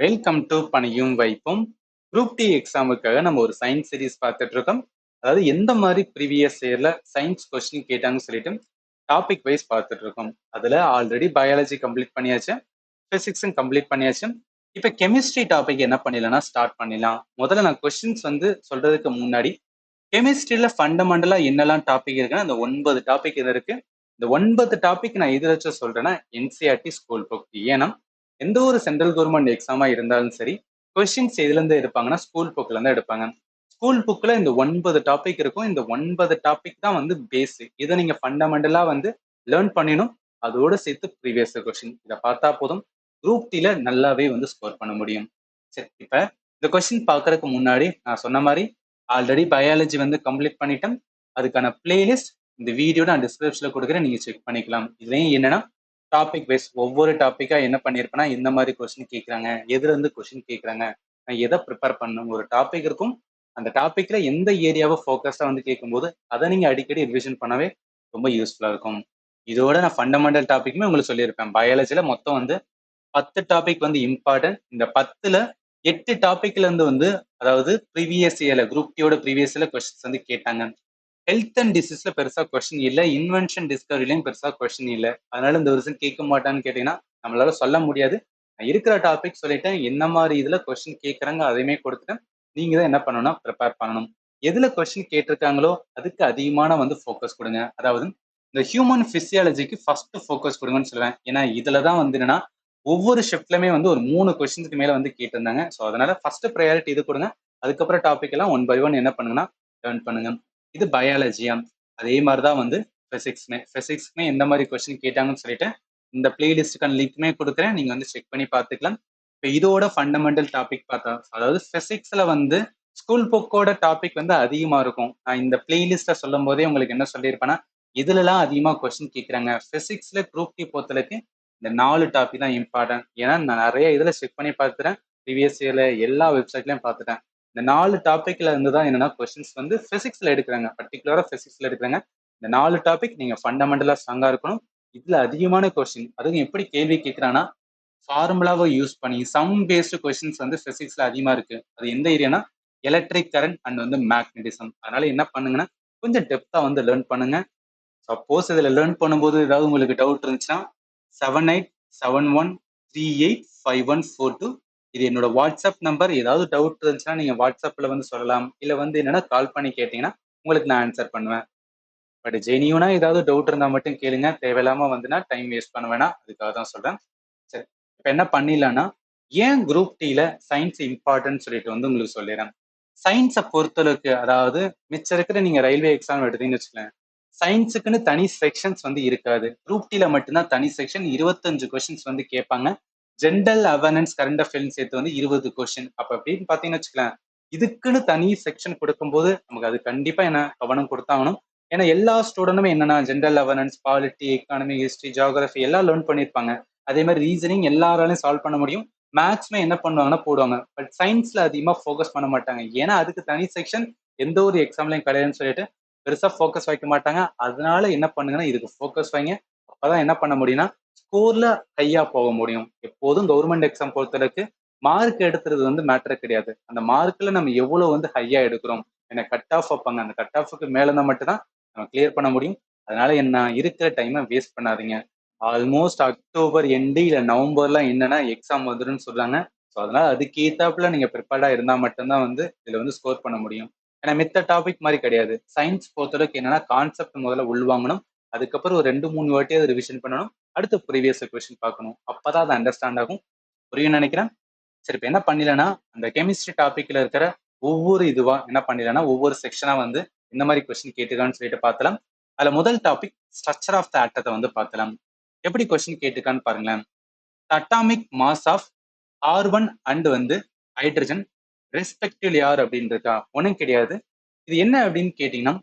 Welcome to பணியும் வைப்பும். Group D எக்ஸாமுக்காக நம்ம ஒரு சயின்ஸ் சீரிஸ் பார்த்துட்டு இருக்கோம். அதாவது எந்த மாதிரி ப்ரீவியஸ் இயர்ல சயின்ஸ் கொஸ்டின் கேட்டாங்கன்னு சொல்லிட்டு டாபிக் வைஸ் பார்த்துட்டு இருக்கோம். அதுல ஆல்ரெடி பயாலஜி கம்ப்ளீட் பண்ணியாச்சு, பிசிக்ஸும் கம்ப்ளீட் பண்ணியாச்சு. இப்ப கெமிஸ்ட்ரி டாபிக் என்ன பண்ணிடலாம்னா ஸ்டார்ட் பண்ணிடலாம். முதல்ல நான் கொஸ்டின்ஸ் சொல்றதுக்கு முன்னாடி கெமிஸ்ட்ரியில ஃபண்டமெண்டலா என்னெல்லாம் டாபிக் இருக்குன்னா அந்த 9 டாபிக் இது இருக்கு. இந்த 9 டாபிக் நான் எது வச்சு சொல்றேன்னா என்சிஆர்டி ஸ்கூல் புக். ஏன்னா எந்த ஒரு சென்ட்ரல் கவர்மெண்ட் எக்ஸாமா இருந்தாலும் சரி, கொஸ்டின்ஸ் எதுல இருந்து எடுப்பாங்கன்னா ஸ்கூல் புக்ல இருந்து எடுப்பாங்க. ஸ்கூல் புக்ல இந்த 9 டாபிக் இருக்கும். இந்த 9 டாபிக் தான் பேசிக். இதை நீங்க ஃபண்டமெண்டலா லேர்ன் பண்ணிடணும். அதோட சேர்த்து ப்ரீவியஸ் கொஸ்டின் இதை பார்த்தா போதும், குரூப் டில நல்லாவே ஸ்கோர் பண்ண முடியும். சரி, இப்ப இந்த கொஸ்டின் பார்க்கறதுக்கு முன்னாடி நான் சொன்ன மாதிரி ஆல்ரெடி பயாலஜி கம்ப்ளீட் பண்ணிட்டேன். அதுக்கான பிளேலிஸ்ட் இந்த வீடியோ நான் டிஸ்கிரிப்ஷன்ல கொடுக்குறேன், நீங்க செக் பண்ணிக்கலாம். இதுலயும் என்னன்னா டாபிக் வைஸ் ஒவ்வொரு டாப்பிக்கா என்ன பண்ணிருப்பேன்னா இந்த மாதிரி கொஸ்டின் கேட்கறாங்க, எதுல இருந்து கொஸ்டின் கேட்கறாங்க, நான் எதை ப்ரிப்பேர் பண்ணணும், ஒரு டாபிக் இருக்கும். அந்த டாபிக்ல எந்த ஏரியாவை ஃபோக்கஸா கேட்கும்போது அதை நீங்க அடிக்கடி ரிவிஷன் பண்ணவே ரொம்ப யூஸ்ஃபுல்லா இருக்கும். இதோட நான் ஃபண்டமெண்டல் டாபிக்மே உங்களுக்கு சொல்லியிருப்பேன். பயாலஜில மொத்தம் 10 டாபிக் இம்பார்ட்டன்ட். இந்த 10ல 8 டாபிக்ல இருந்து அதாவது ப்ரீவியஸ் இயர்ல குரூப் டியோட ப்ரீவியஸ் இயர்ல கொஸ்டின்ஸ் கேட்டாங்க. ஹெல்த் அண்ட் டிசீஸ்ல பெருசா கொஸ்டின் இல்ல, இன்வென்ஷன் டிஸ்கவரிலையும் பெருசா கொஸ்டின் இல்ல. அதனால இந்த வருஷம் கேட்க மாட்டான்னு கேட்டீங்கன்னா நம்மளால சொல்ல முடியாது. நான் இருக்கிற டாபிக் சொல்லிட்டேன், என்ன மாதிரி இதுல கொஸ்டின் கேட்கறாங்க அதையுமே கொடுத்துட்டேன். நீங்க தான் என்ன பண்ணணும்னா ப்ரிப்பேர் பண்ணணும். எதுல கொஸ்டின் கேட்டிருக்காங்களோ அதுக்கு அதிகமான ஃபோக்கஸ் கொடுங்க. அதாவது இந்த ஹியூமன் பிசியாலஜிக்கு ஃபர்ஸ்ட் ஃபோக்கஸ் கொடுங்கன்னு சொல்லுவேன். ஏன்னா இதுலதான் என்னன்னா ஒவ்வொரு ஷிஃப்ட்லயுமே ஒரு 3 கொஸ்டின்ஸ்க்கு மேல கேட்டிருந்தாங்க. ஸோ அதனால ஃபர்ஸ்ட் ப்ரையாரிட்டி இது கொடுங்க. அதுக்கப்புறம் டாபிக் எல்லாம் ஒன் பை ஒன் என்ன பண்ணுங்கன்னா லேர்ன் பண்ணுங்க. இது பயாலஜியா. அதே மாதிரிதான் பிசிக்ஸ்மே எந்த மாதிரி கொஸ்டின் கேட்டாங்கன்னு சொல்லிட்டு இந்த பிளேலிஸ்டுக்கான லிங்க்மே கொடுக்குறேன், நீங்க செக் பண்ணி பார்த்துக்கலாம். இப்போ இதோட ஃபண்டமெண்டல் டாபிக் பார்த்தா, அதாவது பிசிக்ஸ்ல ஸ்கூல் புக்கோட டாபிக் அதிகமா இருக்கும். நான் இந்த பிளேலிஸ்ட சொல்லும் போதே உங்களுக்கு என்ன சொல்லியிருப்பேன்னா இதுலலாம் அதிகமா கொஸ்டின் கேட்கறாங்க. பிசிக்ஸ்ல குரூப் டி பொறுத்தளவுக்கு இந்த 4 டாபிக் தான் இம்பார்ட்டன்ட். ஏன்னா நான் நிறைய இதுல செக் பண்ணி பார்த்துட்டேன், ப்ரீவியஸ் இயர்ல எல்லா வெப்சைட்லயும் பார்த்துட்டேன். இந்த 4 டாபிக்ல இருந்து தான் என்னன்னா கொஸ்டின்ஸ் பிசிக்ஸ்ல எடுக்கிறாங்க, பர்டிகுலரா பிசிக்ஸ்ல எடுக்கிறாங்க. இந்த 4 டாபிக் நீங்க ஃபண்டமெண்டலா ஸ்ட்ராங்கா இருக்கணும். இதுல அதிகமான கொஸ்டின் அதுவும் எப்படி கேள்வி கேட்கிறான்னா ஃபார்முலாவை யூஸ் பண்ணி சம் பேஸ்டு கொஸ்டின்ஸ் பிசிக்ஸ்ல அதிகமா இருக்கு. அது எந்த ஏரியானா எலக்ட்ரிக் கரண்ட் அண்ட் மேக்னடிசம். அதனால என்ன பண்ணுங்கன்னா கொஞ்சம் டெப்தா லேர்ன் பண்ணுங்க. சப்போஸ் இதுல லேர்ன் பண்ணும்போது ஏதாவது உங்களுக்கு டவுட் இருந்துச்சுன்னா 7871385142 இது என்னோட வாட்ஸ்அப் நம்பர். ஏதாவது டவுட் இருந்துச்சுன்னா நீங்க வாட்ஸ்அப்ல சொல்லலாம். இல்ல என்னன்னா கால் பண்ணி கேட்டீங்கன்னா உங்களுக்கு நான் ஆன்சர் பண்ணுவேன். பட் ஜெனியூனா ஏதாவது டவுட் இருந்தா மட்டும் கேளுங்க. தேவையில்லாம டைம் வேஸ்ட் பண்ண வேணாம். அதுக்காக தான் சொல்றேன். சரி, இப்ப என்ன பண்ணிடலாம்னா ஏன் குரூப் டில சயின்ஸ் இம்பார்ட்டன்ட் சொல்லிட்டு உங்களுக்கு சொல்லிடுறேன். சயின்ஸை பொறுத்தளவுக்கு, அதாவது மிச்சம் இருக்கிற நீங்க ரயில்வே எக்ஸாம் எடுத்தீங்கன்னு வச்சுக்கலேன், சயின்ஸுக்குன்னு தனி செக்ஷன்ஸ் இருக்காது. குரூப் டில மட்டும்தான் தனி செக்ஷன் 25 கொஸ்டின்ஸ் கேட்பாங்க. ஜென்ரல் அவேர்னன்ஸ் கரண்ட் அஃபேர்ஸ் சேர்த்து 20 கொஸ்டின். அப்ப அப்படின்னு பாத்தீங்கன்னு வச்சுக்கலாம், இதுக்குன்னு தனி செக்ஷன் கொடுக்கும்போது நமக்கு அது கண்டிப்பா என்ன கவனம் கொடுத்தாகணும். ஏன்னா எல்லா ஸ்டூடெண்ட்டுமே என்னன்னா general awareness, polity, economy, history, geography எல்லாம் லேர்ன் பண்ணியிருப்பாங்க. அதே மாதிரி ரீசனிங் எல்லாராலையும் சால்வ் பண்ண முடியும். மேக்ஸ்மே என்ன பண்ணுவாங்கன்னா போடுவாங்க. பட் சயின்ஸ்ல அதிகமா ஃபோக்கஸ் பண்ண மாட்டாங்க. ஏன்னா அதுக்கு தனி செக்ஷன் எந்த ஒரு எக்ஸாம்லையும் கிடையாதுன்னு சொல்லிட்டு பெருசா ஃபோக்கஸ் வைக்க மாட்டாங்க. அதனால என்ன பண்ணுங்கன்னா இதுக்கு ஃபோக்கஸ் வைங்க. அப்பதான் என்ன பண்ண முடியும்னா ஸ்கோர்ல ஹையா போக முடியும். எப்போதும் கவர்மெண்ட் எக்ஸாம் பொறுத்தளவுக்கு மார்க் எடுத்துறது மேட்டர் கிடையாது. அந்த மார்க்ல நம்ம எவ்வளவு ஹையா எடுக்கிறோம், என்ன கட் ஆஃப் வைப்பாங்க. அந்த கட் ஆஃபுக்கு மேல இருந்தா மட்டும் தான் நம்ம கிளியர் பண்ண முடியும். அதனால என்ன இருக்கிற டைமை வேஸ்ட் பண்ணாதீங்க. ஆல்மோஸ்ட் அக்டோபர் எண்டு இல்ல நவம்பர்லாம் என்னன்னா எக்ஸாம் வந்துருன்னு சொல்றாங்க. ஸோ அதனால அதுக்கு ஏத்தாப்புல நீங்க ப்ரிப்பேர்டா இருந்தா மட்டும்தான் இதுல ஸ்கோர் பண்ண முடியும். ஏன்னா மித்த டாபிக் மாதிரி கிடையாது. சயின்ஸ் பொறுத்தளவுக்கு என்னன்னா கான்செப்ட் முதல்ல உள்வாங்கணும். அதுக்கப்புறம் ஒரு 2-3 வாட்டி அதை ரிவிஷன் பண்ணணும். அடுத்து ப்ரீவியஸ் கொஸ்டின் பார்க்கணும். அப்பதான் அது அண்டர்ஸ்டாண்ட் ஆகும். புரியும் நினைக்கிறேன். சரி, இப்ப என்ன பண்ணிடலாம்னா அந்த கெமிஸ்ட்ரி டாபிக்ல இருக்கிற ஒவ்வொரு இதுவா என்ன பண்ணிடலாம்னா ஒவ்வொரு செக்ஷனா இந்த மாதிரி கொஸ்டின் கேட்டுக்கான்னு சொல்லிட்டு பார்த்தலாம். அதுல முதல் டாபிக் ஸ்ட்ரக்சர் ஆஃப் த ஆட்டத்தை பார்த்தலாம். எப்படி கொஸ்டின் கேட்டுக்கான்னு பாருங்களேன். Atomic mass of carbon and hydrogen respective யார் அப்படின்னு இருக்கா? ஒன்றும் கிடையாது. இது என்ன அப்படின்னு கேட்டீங்கன்னா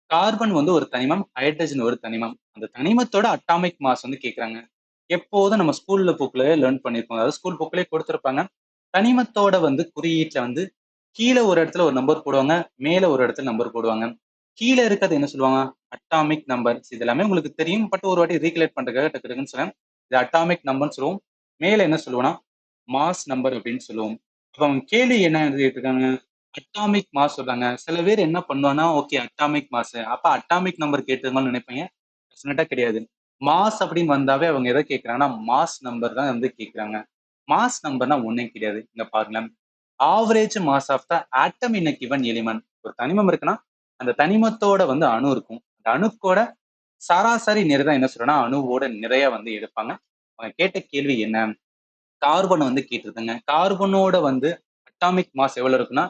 கார்பன் ஒரு தனிமம், ஹைட்ரஜன் ஒரு தனிமம். அந்த தனிமத்தோட அட்டாமிக் மாஸ் கேட்கறாங்க. எப்போதும் நம்ம ஸ்கூல்ல புக்லயே லேர்ன் பண்ணிருப்போம். அதாவது ஸ்கூல் புக்லயே கொடுத்துருப்பாங்க. தனிமத்தோட குறியீட்டுல கீழே ஒரு இடத்துல ஒரு நம்பர் போடுவாங்க, மேல ஒரு இடத்துல நம்பர் போடுவாங்க. கீழே இருக்கிறது என்ன சொல்லுவாங்க? Atomic number. இது எல்லாமே உங்களுக்கு தெரியும். பட் ஒரு வாட்டி ரீகலேட் பண்றதுக்காக டக்கு டக்குன்னு சொல்றேன். இது அட்டாமிக் நம்பர்னு சொல்லுவோம். மேல என்ன சொல்லுவோம்னா மாஸ் நம்பர் அப்படின்னு சொல்லுவோம். அப்ப அவங்க கேள்வி என்ன எழுதிட்டு இருக்காங்க? அட்டாமிக் மாஸ் சொல்றாங்க. சில பேர் என்ன பண்ணுவாங்கன்னா, ஓகே அட்டாமிக் மாஸ். அப்ப அட்டாமிக் நம்பர் கேட்டிருக்காங்கன்னு நினைப்பீங்க. டெஃபினட்டா கிடையாது. மாஸ் அப்படின்னு வந்தாவே அவங்க எதை கேட்கறாங்கன்னா, மாஸ் நம்பர் தான் வந்து கேட்கறாங்க. மாஸ் நம்பர்னா ஒண்ணும் கிடையாது. இங்க பாருங்களேன். Average mass of the atom in a given element. ஒரு தனிமம் இருக்குன்னா, அந்த தனிமத்தோட வந்து அணு இருக்கும். அந்த அணுக்கோட சராசரி நிறை தான் என்ன சொல்றேன்னா, அணுவோட நிறைய வந்து எடுப்பாங்க. அவங்க கேட்ட கேள்வி என்ன? கார்பன் வந்து கேட்டிருக்காங்க. கார்பனோட வந்து அட்டாமிக் மாஸ் எவ்வளவு இருக்குன்னா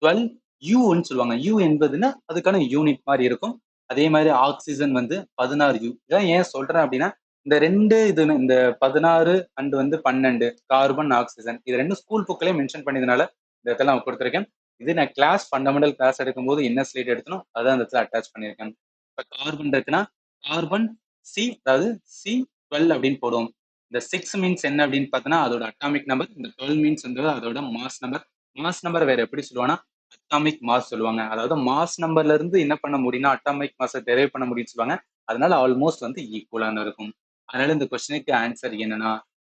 12 யூன்னு சொல்லுவாங்க. யூ என்பதுன்னா அதுக்கான யூனிட் மாதிரி இருக்கும். அதே மாதிரி ஆக்சிஜன் வந்து 16 யூ. இதான் ஏன் சொல்றேன் அப்படின்னா, இந்த 2 இது இந்த 16 அண்ட் வந்து 12 கார்பன், ஆக்சிஜன் இது 2 ஸ்கூல் புக்லயே மென்ஷன் பண்ணதுனால இந்த இடத்துல நான் கொடுத்துருக்கேன். இது நான் கிளாஸ் ஃபண்டமெண்டல் கிளாஸ் எடுக்கும்போது என்ன ஸ்லைட் எடுத்தனோ அதான் இந்த இடத்துல அட்டாச் பண்ணியிருக்கேன். இப்ப கார்பன் இருக்குன்னா கார்பன் சி அதாவது C12 அப்படின்னு போடுவோம். இந்த 6 மீன்ஸ் என்ன அப்படின்னு பார்த்தோன்னா அதோட அட்டாமிக் நம்பர். இந்த 12 மீன்ஸ் வந்து அதோட மாஸ் நம்பர். மாஸ் நம்பர் வேற எப்படி சொல்லுவாங்கன்னா அட்டாமிக் மாஸ் சொல்லுவாங்க. அதாவது மாஸ் நம்பர்ல இருந்து என்ன பண்ண முடியும்னா அட்டாமிக் மாஸை டெரைவ் பண்ண முடியும்னு சொல்லுவாங்க. அதனால ஆல்மோஸ்ட் வந்து ஈக்குவலான இருக்கும். அதனால இந்த கொஸ்டினுக்கு ஆன்சர் என்னன்னா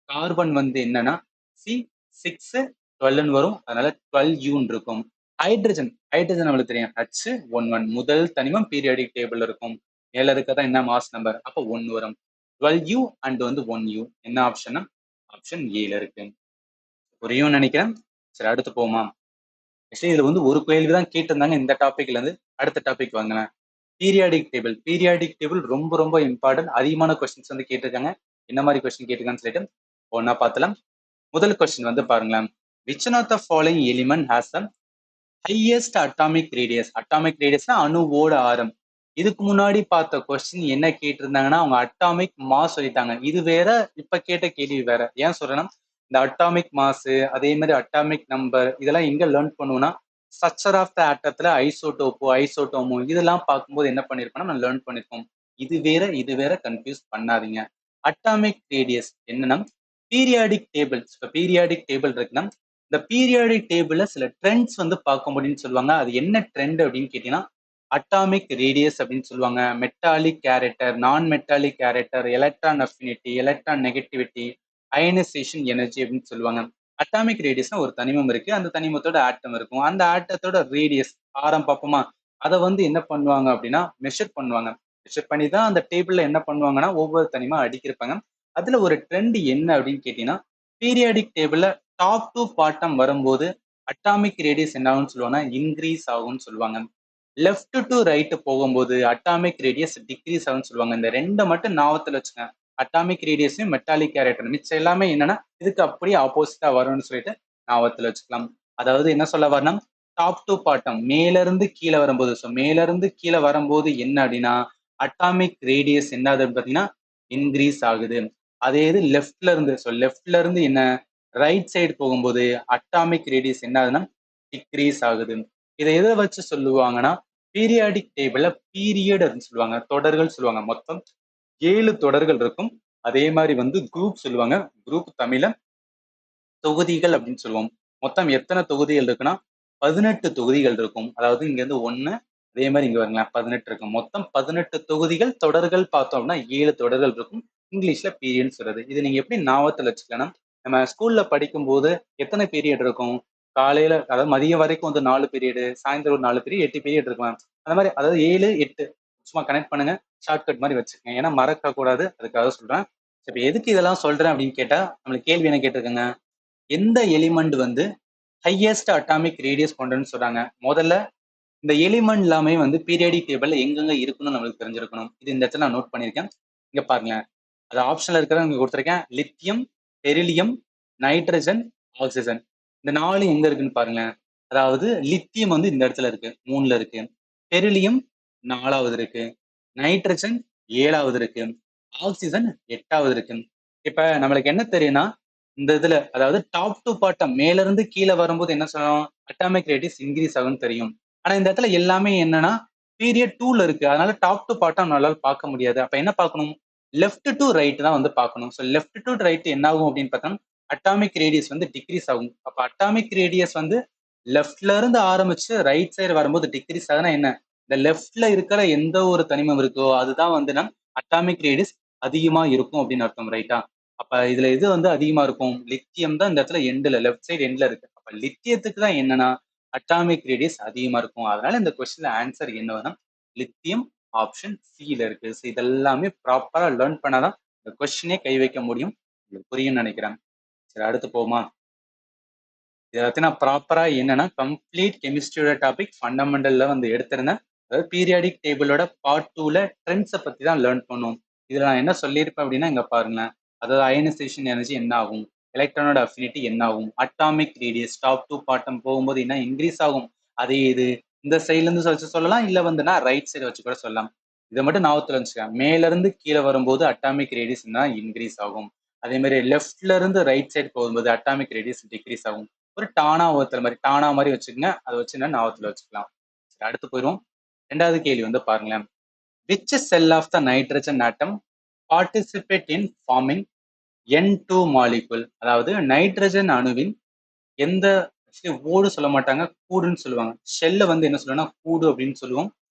கார்பன் வந்து என்னன்னா C6 12 வரும். அதனால 12 யூன்னு இருக்கும். ஹைட்ரஜன் ஹைட்ரஜன் நம்மளுக்கு தெரியும் H11 முதல் தனிமம் பீரியாடிக் டேபிள் இருக்கும். மேல இருக்கதான் என்ன மாஸ் நம்பர் அப்போ 1 வரும். 12 யூ அண்ட் வந்து 1 யூ என்ன ஆப்ஷன்? ஆப்ஷன் ஏல இருக்கு. புரியும்னு நினைக்கிறேன். சரி அடுத்து போமா. ஆக்சுவலி இதுல வந்து ஒரு கேள்வி தான் கேட்டிருந்தாங்க இந்த டாபிக்ல இருந்து. அடுத்த டாபிக் வாங்கினேன். Periodic table. பீரியாடிக் டேபிள் ரொம்ப ரொம்ப இம்பார்ட்டன்ட். அதிகமான கொஸ்டின்ஸ் வந்து கேட்டிருக்காங்க. என்ன மாதிரி கொஸ்டின் கேட்டிருக்கான்னு சொல்லிட்டு ஒன்னா பார்த்தலாம். முதல் கொஸ்டின் வந்து பாருங்களேன். Which one of the following element has a highest atomic radius. Atomic ரேடியஸ்னா அணுவோட ஆரம். இதுக்கு முன்னாடி பார்த்த கொஸ்டின் என்ன கேட்டிருந்தாங்கன்னா அவங்க அட்டாமிக் மாஸ் சொல்லிட்டாங்க. இது வேற, இப்ப கேட்ட கேள்வி வேற. ஏன் சொல்றேன்னா இந்த அட்டாமிக் மாஸ் அதே மாதிரி அட்டாமிக் நம்பர் இதெல்லாம் எங்க லேர்ன் பண்ணுவோம்னா ஸ்ட்ரக்சர் ஆஃப் த ஆட்டத்துல ஐசோடோப்போ ஐசோட்டோமோ இதெல்லாம் பார்க்கும்போது என்ன பண்ணிருப்போம்னா நம்ம லேர்ன் பண்ணிருப்போம். இது வேற கன்ஃபியூஸ் பண்ணாதீங்க. அட்டாமிக் ரேடியஸ் என்னன்னா பீரியாடிக் டேபிள்ஸ். இப்ப பீரியாடிக் டேபிள் இருக்குன்னா இந்த பீரியாடிக் டேபிள்ல சில ட்ரெண்ட்ஸ் வந்து பார்க்க முடியும்னு சொல்லுவாங்க. அது என்ன ட்ரெண்ட் அப்படின்னு கேட்டீங்கன்னா அட்டாமிக் ரேடியஸ் அப்படின்னு சொல்லுவாங்க. மெட்டாலிக் கேரக்டர், நான் metallic character, electron affinity, electron negativity, ionisation energy அப்படின்னு சொல்லுவாங்க. அட்டாமிக் ரேடியஸ்னா ஒரு தனிமம் இருக்கு. அந்த தனிமத்தோட ஆட்டம் இருக்கும். அந்த ஆட்டத்தோட ரேடியஸ் ஆரம் பார்ப்போமா? அதை வந்து என்ன பண்ணுவாங்க அப்படின்னா மெஷர் பண்ணுவாங்க. மெஷர் பண்ணி தான் அந்த டேபிள்ல என்ன பண்ணுவாங்கன்னா ஒவ்வொரு தனிமா அடுக்கியிருப்பாங்க. அதுல ஒரு ட்ரெண்ட் என்ன அப்படின்னு கேட்டீங்கன்னா பீரியாடிக் டேபிள்ல டாப் டு பாட்டம் வரும்போது அட்டாமிக் ரேடியஸ் என்ன ஆகும்னு சொல்லுவாங்கன்னா இன்க்ரீஸ் ஆகும்னு சொல்லுவாங்க. லெஃப்ட் டு ரைட் போகும்போது அட்டாமிக் ரேடியஸ் டிக்ரீஸ் ஆகும்னு சொல்லுவாங்க. இந்த ரெண்டை மட்டும் ஞாபகத்துல வச்சுங்க. அட்டாமிக் ரேடியஸையும் மெட்டாலிக் கேரக்டர் மிச்சம் எல்லாமே என்னன்னா இதுக்கு அப்படியே ஆப்போசிட்டா வரும்னு சொல்லிட்டு ஞாபகத்துல வச்சுக்கலாம். அதாவது என்ன சொல்ல வரணும், டாப் டு பாட்டம் மேல இருந்து கீழே வரும்போது, ஸோ மேல இருந்து கீழே வரும்போது என்ன அப்படின்னா அட்டாமிக் ரேடியஸ் என்ன ஆகுதுன்னு பாத்தீங்கன்னா இன்க்ரீஸ் ஆகுது. அதே இது லெஃப்ட்ல இருந்து, ஸோ லெஃப்ட்ல இருந்து என்ன ரைட் சைடு போகும்போது அட்டாமிக் ரேடியஸ் என்ன ஆகுதுன்னா டிக்ரீஸ் ஆகுது. இதை எதை வச்சு சொல்லுவாங்கன்னா பீரியாடிக் டேபிள்ல பீரியட் சொல்லுவாங்க, தொடர்கள் சொல்லுவாங்க. மொத்தம் 7 தொடர்கள் இருக்கும். அதே மாதிரி வந்து குரூப் சொல்லுவாங்க. குரூப் தமிழ்ல தொகுதிகள் அப்படின்னு சொல்லுவோம். மொத்தம் எத்தனை தொகுதிகள் இருக்குன்னா 18 தொகுதிகள் இருக்கும். அதாவது இங்க இருந்து 1 அதே மாதிரி இங்க வருங்களேன் 18 இருக்கும். மொத்தம் 18 தொகுதிகள். தொடர்கள் பார்த்தோம்னா 7 தொடர்கள் இருக்கும். இங்கிலீஷ்ல பீரியட்னு சொல்றது. இது நீங்க எப்படி ஞாபகத்துல வச்சுக்கலாம்? நம்ம ஸ்கூல்ல படிக்கும்போது எத்தனை பீரியட் இருக்கும்? காலையில அதாவது மதியம் வரைக்கும் வந்து 4 பீரியடு, சாயந்தரம் ஒரு 4 பீரியட் 8 பீரியட் இருக்கலாம். அந்த மாதிரி அதாவது 7 8 சும்மா கனெக்ட் பண்ணுங்க. ஷார்ட்கட் மாதிரி வச்சுக்கோங்க. ஏன்னா மறக்க கூடாது, அதுக்காக சொல்றேன். இப்ப எதுக்கு இதெல்லாம் சொல்றேன் அப்படின்னு கேட்டா நம்மளுக்கு கேள்வி என்ன கேட்டிருக்காங்க, எந்த எலிமெண்ட் வந்து ஹையஸ்ட் அட்டாமிக் ரேடியஸ் கொண்டதுன்னு சொல்றாங்க. முதல்ல இந்த எலிமெண்ட் எல்லாமே வந்து பீரியாடிக் டேபிள்ல எங்கெங்க இருக்குன்னு நம்மளுக்கு தெரிஞ்சிருக்கணும். இது இந்த இடத்துல நான் நோட் பண்ணியிருக்கேன். இங்க பாருங்களேன். அது ஆப்ஷன்ல இருக்கிறத இங்க கொடுத்துருக்கேன். Lithium, beryllium, nitrogen, oxygen. இந்த 4 எங்க இருக்குன்னு பாருங்களேன். அதாவது லித்தியம் வந்து இந்த இடத்துல இருக்கு, 3ல இருக்கு. பெரிலியம் 4வது இருக்கு. நைட்ரஜன் 7வது இருக்கு. ஆக்சிஜன் 8வது இருக்கு. இப்ப நம்மளுக்கு என்ன தெரியும்னா இந்த இதுல அதாவது டாப் டு பாட்டம் மேல இருந்து கீழே வரும்போது என்ன சொல்லணும், அட்டாமிக் ரேடியஸ் இன்க்ரீஸ் ஆகும்னு தெரியும். ஆனா இந்த இடத்துல எல்லாமே என்னன்னா பீரியட் 2ல இருக்கு. அதனால டாப் டு பாட்டம் நம்மளால பார்க்க முடியாது. அப்ப என்ன பார்க்கணும், லெஃப்ட் டு ரைட் தான் வந்து பார்க்கணும். ஸோ லெஃப்ட் டு ரைட் என்ன ஆகும் அப்படின்னு பார்த்தோம்னா அட்டாமிக் ரேடியஸ் வந்து டிக்ரீஸ் ஆகும். அப்ப அட்டாமிக் ரேடியஸ் வந்து லெஃப்ட்ல இருந்து ஆரம்பிச்சு ரைட் சைடு வரும்போது டிக்ரீஸ் ஆகுதுன்னா என்ன, இந்த லெஃப்ட்ல இருக்கிற எந்த ஒரு தனிமம் இருக்கோ அதுதான் வந்து நம் அட்டாமிக் ரேடியஸ் அதிகமா இருக்கும் அப்படின்னு அர்த்தம். ரைட்டா? அப்ப இதுல எது வந்து அதிகமா இருக்கும்? லித்தியம் தான் இந்த இடத்துல எண்டுல லெஃப்ட் சைடு எண்ட்ல இருக்கு. அப்ப லித்தியத்துக்கு தான் என்னன்னா அட்டாமிக் ரேடியஸ் அதிகமா இருக்கும். அதனால இந்த கொஸ்டின்ல ஆன்சர் என்ன வரும்? லித்தியம் ஆப்ஷன் சில இருக்கு. ஸோ இதெல்லாமே ப்ராப்பரா லேர்ன் பண்ணாதான் இந்த கொஸ்டினே கை வைக்க முடியும். உங்களுக்கு புரியும்னு நினைக்கிறேன். சரி, அடுத்து போமா. இதை பத்தி நான் ப்ராப்பரா என்னன்னா கம்ப்ளீட் கெமிஸ்ட்ரியோட டாபிக் ஃபண்டமெண்டல்ல வந்து எடுத்திருந்தேன். அதாவது பீரியாடிக் டேபிளோட பார்ட் 2ல ட்ரெண்ட்ஸை பத்தி தான் லேர்ன் பண்ணுவோம். இதுல நான் என்ன சொல்லியிருப்பேன் அப்படின்னா இங்க பாருங்களேன். அதாவது அயனைசேஷன் எனர்ஜி என்ன ஆகும், எலக்ட்ரானோட அஃபினிட்டி என்ன ஆகும், atomic radius top to bottom போகும்போது என்ன இன்க்ரீஸ் ஆகும். அதே இது இந்த சைட்ல இருந்து வச்சு சொல்லலாம், இல்ல வந்துன்னா ரைட் சைடு வச்சு கூட சொல்லலாம். இதை மட்டும் ஞாபகத்துல வச்சுக்கேன். மேல இருந்து கீழே வரும்போது அட்டாமிக் ரேடியஸ் தான் இன்க்ரீஸ் ஆகும். அதே மாதிரி லெஃப்ட்ல இருந்து ரைட் சைடு போகும்போது அட்டாமிக் ரேடியஸ் டிக்ரீஸ் ஆகும். ஒரு டானா ஒருத்தர் மாதிரி டானா மாதிரி வச்சுக்கோங்க. அதை வச்சு ஞாபகத்துல வச்சுக்கலாம். சரி, அடுத்து போயிடும். ரெண்டாவது கேள்வி வந்து பாருங்களேன். Which shell of the nitrogen atom participate in forming N2 molecule. அதாவது நைட்ரஜன் அணுவின் எந்த ஓடு சொல்ல மாட்டாங்க, கூடுன்னு சொல்லுவாங்க. ஷெல்ல வந்து என்ன சொல்லுவோம்னா கூடு அப்படின்னு சொல்லுவோம்.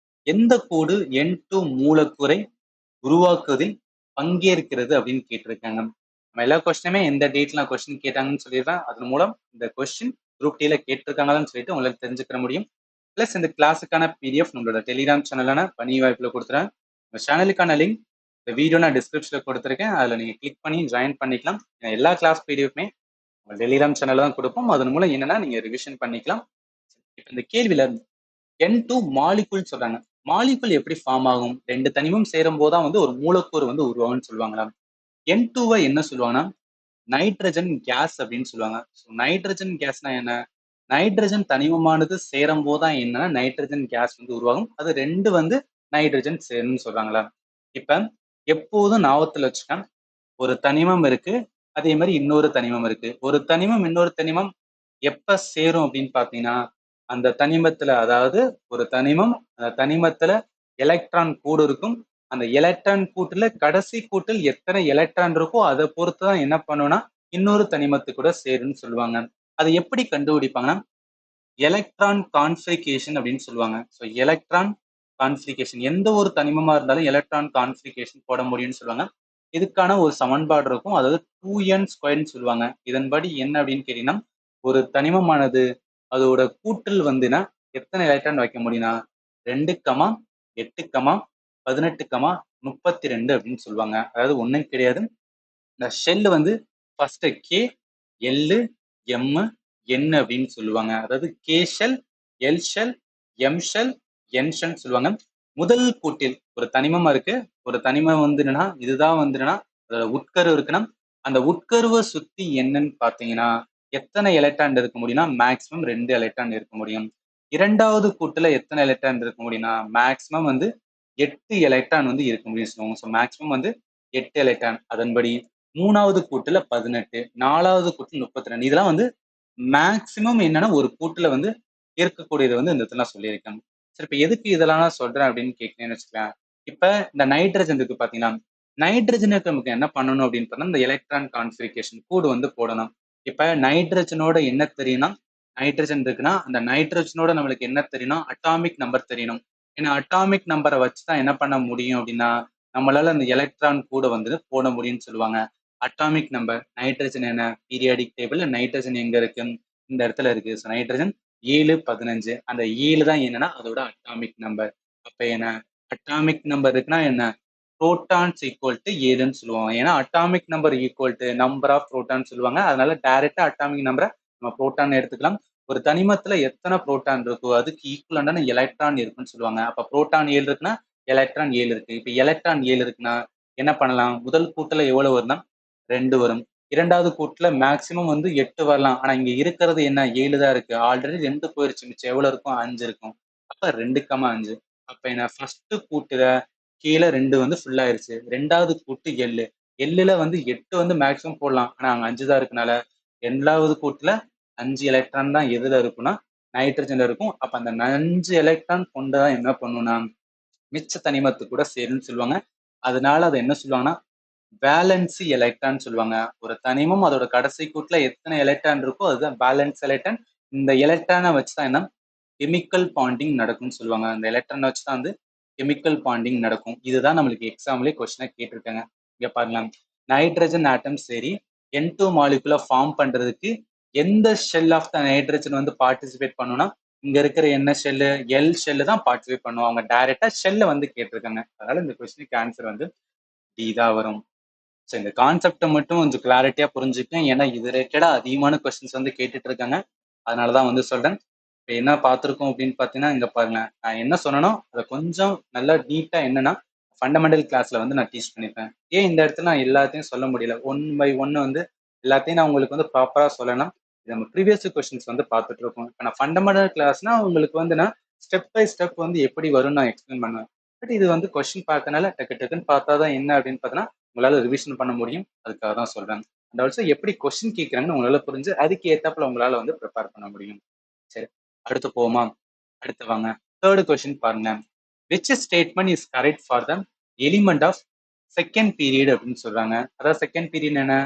எந்த கூடு N2 மூலக்கூறை உருவாக்குவதில் பங்கேற்கிறது அப்படின்னு கேட்டிருக்காங்க. நம்ம எல்லா கொஸ்டினுமே எந்த டேட்ல கொஸ்டின் கேட்டாங்கன்னு சொல்லிடுறேன். அதன் மூலம் இந்த கொஸ்டின் குரூப் டில கேட்டிருக்காங்களான்னு சொல்லிட்டு உங்களுக்கு தெரிஞ்சுக்கிற முடியும். பிளஸ் இந்த கிளாஸுக்கான பிடிஎஃப் நம்மளோட டெலிகிராம் சேனலான பணி வாய்ப்புல கொடுத்துறேன். இந்த சேனலுக்கான லிங்க் இந்த வீடியோ நான் டிஸ்கிரிப்ஷன்ல கொடுத்துருக்கேன். அதுல நீங்க கிளிக் பண்ணி ஜாயின் பண்ணிக்கலாம். எல்லா கிளாஸ் பிடிஎஃப்மே டெலிகிராம் சேனல்ல தான் கொடுப்போம். அதன் மூலம் என்னன்னா நீங்க ரிவிஷன் பண்ணிக்கலாம். இப்போ இந்த கேள்வியில N2 மாலிகுல் சொல்றாங்க. மாலிகுல் எப்படி ஃபார்ம் ஆகும்? ரெண்டு தனிமம் சேரும் போதுதான் வந்து ஒரு மூலக்கூறு வந்து உருவாகும்னு சொல்லுவாங்களா. N2வை என்ன சொல்லுவாங்கன்னா நைட்ரஜன் கேஸ் அப்படின்னு சொல்லுவாங்க. நைட்ரஜன் கேஸ்னா என்ன? நைட்ரஜன் தனிமமானது சேரும் போதுதான் என்னன்னா நைட்ரஜன் கேஸ் வந்து உருவாகும். அது ரெண்டு வந்து நைட்ரஜன் சேரும்னு சொல்றாங்களா. இப்ப எப்போதும் ஞாபகத்துல வச்சுக்க, ஒரு தனிமம் இருக்கு, அதே மாதிரி இன்னொரு தனிமம் இருக்கு. ஒரு தனிமம் இன்னொரு தனிமம் எப்ப சேரும் அப்படின்னு பாத்தீங்கன்னா அந்த தனிமத்துல, அதாவது ஒரு தனிமம் அந்த தனிமத்துல எலக்ட்ரான் கூடு இருக்கும். அந்த எலக்ட்ரான் கூட்டுல கடைசி கூட்டில் எத்தனை எலக்ட்ரான் இருக்கோ அதை பொறுத்துதான் என்ன பண்ணும்னா இன்னொரு தனிமத்து கூட சேரும்னு சொல்லுவாங்க. அதை எப்படி கண்டுபிடிப்பாங்கன்னா எலக்ட்ரான் கான்ஃபிகேஷன் அப்படின்னு சொல்லுவாங்க. ஸோ எலக்ட்ரான் கான்ஃபிகேஷன் எந்த ஒரு தனிமமா இருந்தாலும் எலக்ட்ரான் கான்ஃபிகேஷன் போட முடியும்னு சொல்லுவாங்க. இதுக்கான ஒரு சமன்பாடு இருக்கும். அதாவது 2n² சொல்லுவாங்க. இதன்படி என்ன அப்படின்னு கேட்டீங்கன்னா ஒரு தனிமமானது அதோட கூட்டில் வந்துன்னா எத்தனை எலக்ட்ரான் வைக்க முடியும்னா 2, 8, 18, 32 அப்படின்னு சொல்லுவாங்க. அதாவது ஒண்ணும் கிடையாது. இந்த ஷெல் வந்து first K, L, M, N அப்படின்னு சொல்லுவாங்க. அதாவது K shell, L shell, M shell, N shell சொல்லுவாங்க. முதல் கூட்டில் ஒரு தனிமமா இருக்கு. ஒரு தனிமம் வந்துன்னா இதுதான் வந்துன்னா அதோட உட்கரு இருக்குன்னா அந்த உட்கருவை சுத்தி என்னன்னு பாத்தீங்கன்னா எத்தனை எலக்ட்ரான் இருக்க முடியும்னா மேக்சிமம் 2 எலக்ட்ரான் இருக்க முடியும். இரண்டாவது கூட்டுல எத்தனை எலக்ட்ரான் இருக்க முடியும்னா மேக்சிமம் வந்து 8 எலக்ட்ரான் வந்து இருக்க முடியும் சொல்லுவாங்க. ஸோ மேக்சிமம் வந்து 8 எலக்ட்ரான். அதன்படி மூணாவது கூட்டுல 18, நாலாவது கூட்டுல 32. இதெல்லாம் வந்து மேக்சிமம் என்னன்னா ஒரு கூட்டுல வந்து இருக்கக்கூடியது வந்து இந்த இடத்துல நான் சொல்லியிருக்கேன். சரி, இப்ப எதுக்கு இதெல்லாம் நான் சொல்றேன் அப்படின்னு கேட்கணும்னு வச்சுக்கேன். இப்ப இந்த நைட்ரஜன் இருக்கு பாத்தீங்கன்னா நைட்ரஜனுக்கு நமக்கு என்ன பண்ணணும் அப்படின்னு பார்த்தா இந்த எலக்ட்ரான் கான்ஃபிகேஷன் கூடு வந்து போடணும். இப்ப நைட்ரஜனோட என்ன தெரியும்னா நைட்ரஜன் இருக்குன்னா அந்த நைட்ரஜனோட நம்மளுக்கு என்ன தெரியும்னா அட்டாமிக் நம்பர் தெரியணும். ஏன்னா அட்டாமிக் நம்பரை வச்சுதான் என்ன பண்ண முடியும் அப்படின்னா நம்மளால அந்த எலக்ட்ரான் கூட வந்து போட முடியும்னு சொல்லுவாங்க. அட்டாமிக் நம்பர் நைட்ரஜன் என்ன பீரியாடிக் டேபிள் நைட்ரஜன் எங்க இருக்கு? இந்த இடத்துல இருக்கு. So nitrogen 7, 15. அந்த 7 தான் என்னன்னா அதோட அட்டாமிக் நம்பர். அப்ப என்ன அட்டாமிக் நம்பர் இருக்குன்னா என்ன புரோட்டான்ஸ் ஈக்குவல் டு 7ன்னு சொல்லுவாங்க. ஏன்னா atomic number equal to number of proton சொல்லுவாங்க. அதனால டைரக்டா அட்டாமிக் நம்பரை நம்ம புரோட்டான் எடுத்துக்கலாம். ஒரு தனிமத்துல எத்தனை புரோட்டான் இருக்கோ அதுக்கு ஈக்குவலான எலக்ட்ரான் இருக்குன்னு சொல்லுவாங்க. அப்ப புரோட்டான் 7 இருக்குன்னா எலக்ட்ரான் 7 இருக்கு. இப்ப எலக்ட்ரான் 7 இருக்குன்னா என்ன பண்ணலாம்? முதல் கூட்டுல எவ்வளவு வரும்னா 2 வரும். இரண்டாவது கூட்டுல மேக்சிமம் வந்து 8 வரலாம். ஆனா இங்க இருக்கிறது என்ன 7 தான் இருக்கு. ஆல்ரெடி 2 போயிருச்சு. மிச்சம் எவ்வளவு இருக்கும்? 5 இருக்கும். அப்ப 2, 5. அப்ப என்ன ஃபர்ஸ்ட் கூட்டுல கீழே 2 வந்து ஃபுல் ஆயிருச்சு. ரெண்டாவது கூட்டு எள்ளு. எள்ளுல வந்து 8 வந்து மேக்சிமம் போடலாம். ஆனா அங்க 5 தான் இருக்கனால இரண்டாவது கூட்டுல 5 எலக்ட்ரான் தான் எதுல இருக்கும்னா நைட்ரஜன்ல இருக்கும். அப்ப அந்த 5 எலக்ட்ரான் கொண்டதான் என்ன பண்ணும்னா மிச்ச தனிமத்து கூட சேரும்னு சொல்லுவாங்க. அதனால அதை என்ன சொல்லுவாங்கன்னா வேலன்சி எலக்ட்ரான் சொல்லுவாங்க. ஒரு தனிமம் அதோட கடைசி கூட்டுல எத்தனை எலக்ட்ரான் இருக்கோ அதுதான் வேலன்ஸ் எலக்ட்ரான். இந்த எலக்ட்ரானை வச்சுதான் என்ன கெமிக்கல் பாண்டிங் நடக்கும்னு சொல்லுவாங்க. அந்த எலக்ட்ரானை வச்சுதான் வந்து கெமிக்கல் பாண்டிங் நடக்கும். இதுதான் நம்மளுக்கு எக்ஸாம்லயே கொஸ்டினா கேட்டிருக்காங்க. இங்க பாருங்களேன். நைட்ரஜன் ஆட்டம் சரி N2 மாலிகுலை ஃபார்ம் பண்றதுக்கு எந்த ஷெல் ஆஃப் த நைட்ரஜன் வந்து பார்ட்டிசிபேட் பண்ணும்னா இங்க இருக்கிற என்ன ஷெல்லு எல் ஷெல்லு தான் பார்ட்டிசிபேட் பண்ணுவோம். அவங்க டைரக்டா ஷெல்ல வந்து கேட்டிருக்காங்க. அதனால இந்த கொஸ்டினுக்கு ஆன்சர் வந்து டி தான் வரும். ஸோ இந்த கான்செப்டை மட்டும் கொஞ்சம் கிளாரிட்டியா புரிஞ்சுக்கேன். ஏன்னா இது ரிலேட்டடா அதிகமான கொஸ்டின்ஸ் வந்து கேட்டுட்டு இருக்காங்க. அதனாலதான் வந்து சொல்றேன். இப்போ என்ன பார்த்துருக்கோம் அப்படின்னு பார்த்தீங்கன்னா இங்க பாருங்க, நான் என்ன சொன்னனோ அதை கொஞ்சம் நல்லா நீட்டா என்னன்னா ஃபண்டமெண்டல் கிளாஸ்ல வந்து நான் டீச் பண்ணிப்பேன். ஏன் இந்த இடத்துல நான் எல்லாத்தையும் சொல்ல முடியல, ஒன் பை ஒன் வந்து எல்லாத்தையும் நான் உங்களுக்கு வந்து ப்ராப்பரா சொல்லணும். இது நம்ம ப்ரீவியஸ் கொஸ்டின்ஸ் வந்து பார்த்துட்டு இருக்கோம். இப்போ நான் ஃபண்டமெண்டல் கிளாஸ்னா உங்களுக்கு வந்து நான் ஸ்டெப் பை ஸ்டெப் வந்து எப்படி வரும்னு நான் எக்ஸ்பிளைன் பண்ணுவேன். பட் இது வந்து கொஸ்டின் பார்க்கறனால டக்கு டக்குன்னு பார்த்தா தான் என்ன அப்படின்னு பார்த்தீங்கன்னா உங்களால ரிவிஷன் பண்ண முடியும். அதுக்காக தான் சொல்றேன். அண்ட் ஆல்சோ எப்படி கொஸ்டின் கேட்கறாங்கன்னு உங்களால புரிஞ்சு அதுக்கு ஏத்தாப்புல உங்களால வந்து ப்ரிப்பேர் பண்ண முடியும். சரி, அடுத்து போவோமா? அடுத்து வாங்க. தேர்ட் கொஸ்டின் பாருங்க. Which statement is correct for the element of second period அப்படின்னு சொல்றாங்க. அதாவது செகண்ட் பீரியட் என்ன?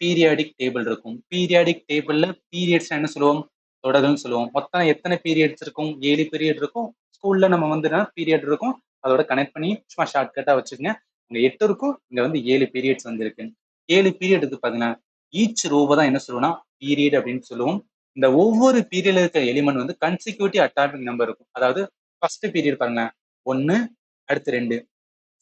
பீரியாடிக் டேபிள் இருக்கும். பீரியாடிக் டேபிள்ல பீரியட்ஸ் என்ன சொல்லுவோம்? தொடர்கள்னு சொல்லுவோம். மொத்தம் எத்தனை பீரியட்ஸ் இருக்கும்? 7 பீரியட் இருக்கும். ஸ்கூல்ல நம்ம வந்து பீரியட் இருக்கும். அதோட கனெக்ட் பண்ணி சும்மா ஷார்ட்கட்டா வச்சுக்கோங்க. இங்க 8 இருக்கும். இங்க வந்து 7 பீரியட்ஸ் வந்து இருக்கு. 7 பீரியட் இருக்கு பாத்தீங்கன்னா ஈச் ரோவை தான் என்ன சொல்லுவோம்னா பீரியட் அப்படின்னு சொல்லுவோம். இந்த ஒவ்வொரு பீரியட்ல இருக்கிற எலிமெண்ட் வந்து கன்சிக்யூட்டிவ் அட்டாமிக் நம்பர் இருக்கும். அதாவது ஃபர்ஸ்ட் பீரியட் பாருங்க 1, அடுத்து 2.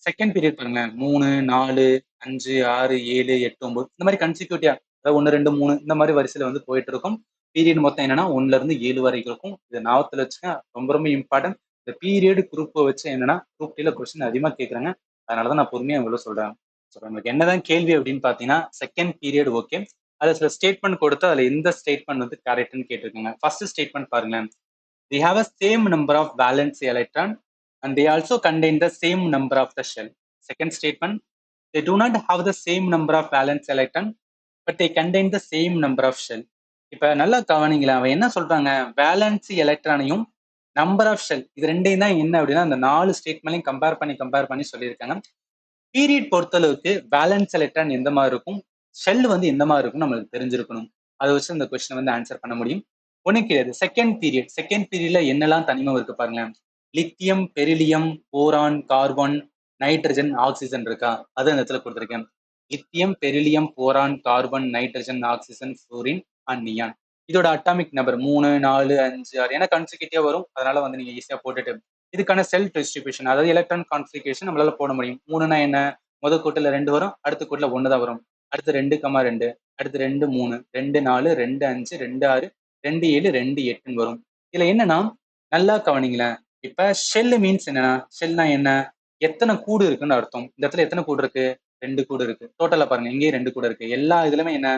செகண்ட் பீரியட் பாருங்க 3, 4, 5, 6, 7, 8, 9 இந்த மாதிரி கன்சிக்யூட்டிவா அதாவது 1, 2, 3 இந்த மாதிரி வரிசையில வந்து போயிட்டு இருக்கும். பீரியட் மொத்தம் என்னன்னா 1ல இருந்து 7 வரைக்கும் இருக்கும். இதை ஞாபகத்துல வச்சுக்க, ரொம்ப ரொம்ப இம்பார்ட்டன்ட். இந்த பீரியட் குரூப்பை வச்சு என்னன்னா குரூப் டில கொஸ்டின் அதிகமா கேட்கறாங்க. அதனாலதான் நான் பொறுமையா உங்களை சொல்றேன். ஸோ உங்களுக்கு என்னதான் கேள்வி அப்படின்னு பாத்தீங்கன்னா செகண்ட் பீரியட் ஓகே. அதுல சில ஸ்டேட்மெண்ட் கொடுத்து அதுல எந்த ஸ்டேட்மெண்ட் வந்து கரெக்ட்னு கேட்டிருக்காங்க. ஃபர்ஸ்ட் ஸ்டேட்மெண்ட் பாருங்களேன். They have a same number of valence electron and they also contain the same number of the shell. Second statement, they do not have the same number of valence electron but they contain the same number of shell. இப்ப நல்லா கவனிங்களா, அவன் என்ன சொல்றாங்க, valency எலக்ட்ரானையும் number of shell இது ரெண்டையும் தான் என்ன அப்படின்னா அந்த 4 ஸ்டேட்மெண்ட்லையும் கம்பேர் பண்ணி சொல்லியிருக்காங்க. பீரியட் பொறுத்தளவுக்கு வேலன்ஸ் எலக்ட்ரான் எந்த மாதிரி இருக்கும், ஷெல் வந்து எந்த மாதிரி இருக்கும் நம்மளுக்கு தெரிஞ்சிருக்கணும். அதை வச்சு இந்த கொஸ்டின் வந்து ஆன்சர் பண்ண முடியும். ஒன்றும் கிடையாது. செகண்ட் பீரியட்ல என்னெல்லாம் தனிமம் இருக்கு பாருங்களேன். Lithium, beryllium, boron, carbon, nitrogen, oxygen இருக்கா, அது அந்த இடத்துல கொடுத்துருக்கேன். Lithium, beryllium, boron, carbon, nitrogen, oxygen, fluorine and neon. இதோட அட்டாமிக் நம்பர் 3, 4, 5, 6 ஏன்னா கன்சிக்யூட்டிவா வரும். அதனால வந்து நீங்க ஈஸியா போட்டுட்டு இதுக்கான செல்ஃப் டிஸ்ட்ரிபியூஷன் அதாவது எலக்ட்ரான் கான்ஃபிகரேஷன் நம்மளால போட முடியும். 3னா என்ன, முதல் கூட்டுல 2 வரும், அடுத்த கூட்டுல 1 தான் வரும். அடுத்து 2,2, அடுத்து 2, 3, 2, 4, 2, 5, 2, 6, 2, 7, 2, 8 வரும். இதுல என்னன்னா நல்லா கவனிங்களேன். இப்ப ஷெல் மீன்ஸ் என்னன்னா, ஷெல்னா என்ன, எத்தனை கூடு இருக்குன்னு அர்த்தம். இந்த இடத்துல எத்தனை கூடு இருக்கு, 2 கூடு இருக்கு. டோட்டலா பாருங்க, இங்கேயும் 2 கூடு இருக்கு. எல்லா இதுலயுமே என்ன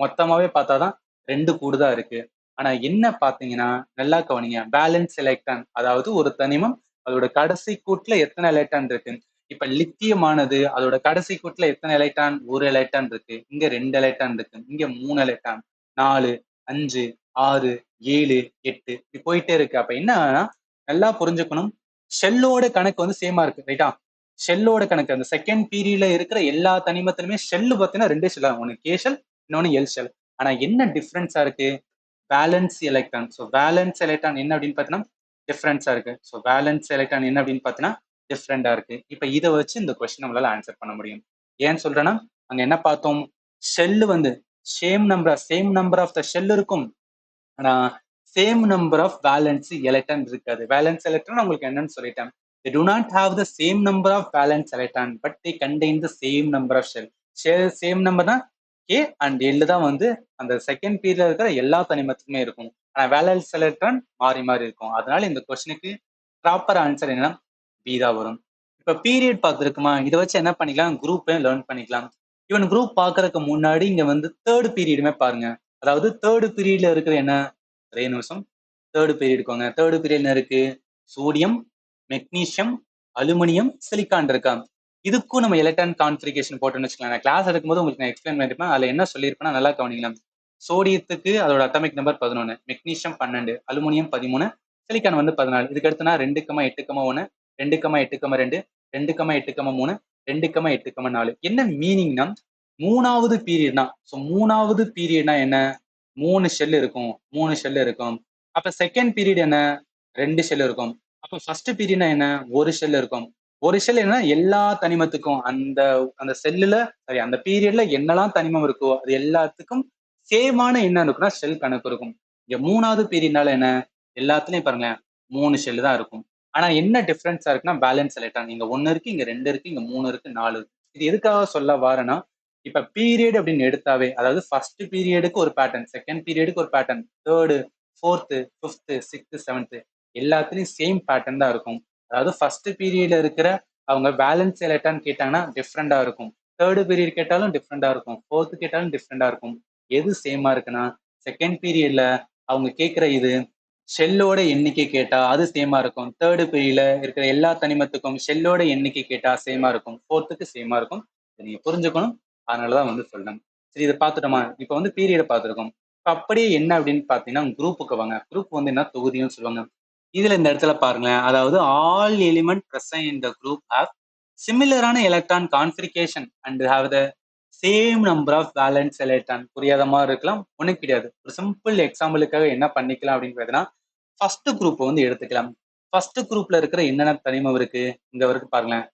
மொத்தமாவே பார்த்தாதான் 2 கூடு தான் இருக்கு. ஆனா என்ன பாத்தீங்கன்னா நல்லா கவனிங்க, பேலன்ஸ் எலக்ட்ரான் அதாவது ஒரு தனிமம் அதோட கடைசி கூட்டுல எத்தனை எலக்ட்ரான் இருக்கு. இப்ப லித்தியமானது அதோட கடைசி கூட்டுல எத்தனை எலக்ட்ரான், ஒரு எலக்ட்ரான் இருக்கு. இங்க 2 எலக்ட்ரான் இருக்கு, இங்க 3 எலக்ட்ரான், 4, 5, 6, 7, 8 இப்படி போயிட்டே இருக்கு. அப்ப என்னன்னா நல்லா புரிஞ்சுக்கணும், ஷெல்லோட கணக்கு வந்து சேமா இருக்கு ரைட்டா. ஷெல்லோட கணக்கு அந்த செகண்ட் பீரியட்ல இருக்கிற எல்லா தனிமத்திலுமே ஷெல்லு பார்த்தீங்கன்னா 2 ஷெல், ஒன்னு கே ஷெல், இன்னொன்னு எல் ஷெல். ஆனா என்ன டிஃபரன்ஸா இருக்கு, valence electron. So valence electron என்ன அப்படின்னு பார்த்தீங்கன்னா டிஃபரன்ஸா இருக்கு. ஸோ வேலன்ஸ் எலக்ட்ரான் என்ன அப்படின்னு பார்த்தீங்கன்னா டிஃப்ரெண்டா இருக்கு. இப்ப இதை வச்சு இந்த கொஸ்டின் நம்மளால ஆன்சர் பண்ண முடியும். ஏன்னு சொல்றேன்னா அங்க என்ன பார்த்தோம், ஷெல்லு வந்து same number of the shell இருக்கும். ஆனா same number of valence electron இருக்காது. வேலன்ஸ் எலக்ட்ரான் உங்களுக்கு என்னன்னு சொல்லிட்டேன். They do not have the same number of valence electron but they contain the same number of shell. Same number தான் K and L தான் வந்து அந்த செகண்ட் பீரியட்ல இருக்கிற எல்லா தனிமத்துக்குமே இருக்கும். ஆனா வேலன்ஸ் எலக்ட்ரான் மாறி மாறி இருக்கும். அதனால இந்த கொஸ்டினுக்கு ப்ராப்பர் ஆன்சர் என்னன்னா பி தான் வரும். இப்ப பீரியட் பார்த்துருக்குமா, இதை வச்சு என்ன பண்ணிக்கலாம், குரூப் லேர்ன் பண்ணிக்கலாம். ஈவன் குரூப் பார்க்கறதுக்கு முன்னாடி இங்க வந்து தேர்ட் பீரியடுமே பாருங்க. அதாவது தேர்ட் பீரியட்ல இருக்கிற என்ன, ஒரே நிமிஷம், தேர்ட் பீரியடுக்கோங்க. தேர்ட் பீரியட் என்ன இருக்கு, சோடியம், மெக்னீசியம், அலுமினியம், சிலிக்கான் இருக்கா. இதுக்கும் நம்ம எலக்ட்ரான் கான்ஃபிகரேஷன் போட்டோம்னு வச்சுக்கலாம். நான் கிளாஸ் எடுக்கும்போது உங்களுக்கு நான் எக்ஸ்பிளைன் பண்ணிருப்பேன். அதுல என்ன சொல்லியிருப்பேன்னா நல்லா கவனிக்கலாம். சோடியத்துக்கு அதோட atomic number 11, magnesium 12, aluminium 13, silicon வந்து 14. இதுக்கு அடுத்துனா 2,8,1, 2,8,2, 2,8,3, 2,8,4. என்ன மீனிங்னா மூணாவது பீரியட்னா, ஸோ மூணாவது பீரியட்னா என்ன, 3 ஷெல் இருக்கும், 3 ஷெல் இருக்கும். அப்ப செகண்ட் பீரியட் என்ன, 2 ஷெல் இருக்கும். அப்ப ஃபர்ஸ்ட் பீரியட்னா என்ன, ஒரு ஷெல் இருக்கும். ஒரு ஷெல் என்ன எல்லா தனிமத்துக்கும் அந்த அந்த செல்லுல சாரி அந்த பீரியட்ல என்னெல்லாம் தனிமம் இருக்கோ அது எல்லாத்துக்கும் சேமான என்ன இருக்குன்னா ஷெல் கணக்கு இருக்கும். இங்க 3வது பீரியட்னால என்ன எல்லாத்துலயும் பாருங்களேன் 3 ஷெல் தான் இருக்கும். ஆனா என்ன டிஃபரன்ஸா இருக்குன்னா பேலன்ஸ் எலக்ட்ரான் இங்க 1 இருக்கு, இங்க 2 இருக்கு, இங்க 3 இருக்கு, 4 இருக்கு. இது எதுக்காக சொல்ல வாரேன்னா இப்ப பீரியட் அப்படின்னு எடுத்தாவே அதாவது ஃபர்ஸ்ட் பீரியடுக்கு ஒரு பேட்டர்ன், செகண்ட் பீரியடுக்கு ஒரு pattern, third, fourth, fifth, sixth, seventh எல்லாத்துலயும் சேம் பேட்டர்ன் தான் இருக்கும். அதாவது ஃபர்ஸ்ட் பீரியட்ல இருக்கிற அவங்க பேலன்ஸ் எலக்ட்ரான் கேட்டாங்கன்னா டிஃப்ரெண்டா இருக்கும். தேர்டு பீரியட் கேட்டாலும் டிஃப்ரெண்டா இருக்கும். ஃபோர்த்து கேட்டாலும் டிஃப்ரெண்டா இருக்கும். எது சேமா இருக்குன்னா செகண்ட் பீரியட்ல அவங்க கேட்கிற இது ஷெல்லோட எண்ணிக்கை கேட்டா அது சேமா இருக்கும். தேர்டு பீரியட்ல இருக்கிற எல்லா தனிமத்துக்கும் ஷெல்லோட எண்ணிக்கை கேட்டா சேமா இருக்கும். ஃபோர்த்துக்கு சேமா இருக்கும். இதை நீங்க புரிஞ்சுக்கணும். அதனாலதான் வந்து சொல்றேன். சரி இதை பார்த்துட்டோமா? இப்ப வந்து பீரியட பார்த்துருக்கோம். இப்ப அப்படியே என்ன அப்படின்னு பாத்தீங்கன்னா குரூப்புக்கு வாங்க. குரூப் வந்து என்ன தொகுதின்னு சொல்லுவாங்க. இதுல இந்த இடத்துல பாருங்களேன். அதாவது all element present in the group have சிமிலரான electron configuration and have the same number of valence electron. புரியாத மாதிரி இருக்கலாம், ஒண்ணும் கிடையாது. ஒரு சிம்பிள் எக்ஸாம்பிளுக்காக என்ன பண்ணிக்கலாம் அப்படின்னு பார்த்தீங்கன்னா ஃபர்ஸ்ட் குரூப் வந்து எடுத்துக்கலாம். ஃபர்ஸ்ட் குரூப்ல இருக்கிற என்னென்ன தனிமம் இருக்கு இங்க வரைக்கும் பாருங்களேன்.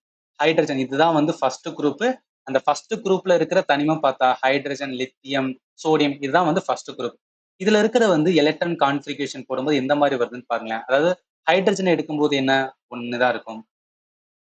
ஹைட்ரஜன் இதுதான் வந்து ஃபர்ஸ்ட் குரூப். அந்த ஃபர்ஸ்ட் குரூப்ல இருக்கிற தனிமம் பார்த்தா ஹைட்ரஜன், லித்தியம், சோடியம் இதுதான் வந்து ஃபர்ஸ்ட் குரூப். இதுல இருக்கிற வந்து எலக்ட்ரான் கான்ஃபிகரேஷன் போடும்போது எந்த மாதிரி வருதுன்னு பாருங்களேன். அதாவது ஹைட்ரஜன் எடுக்கும்போது என்ன ஒண்ணுதான் இருக்கும்.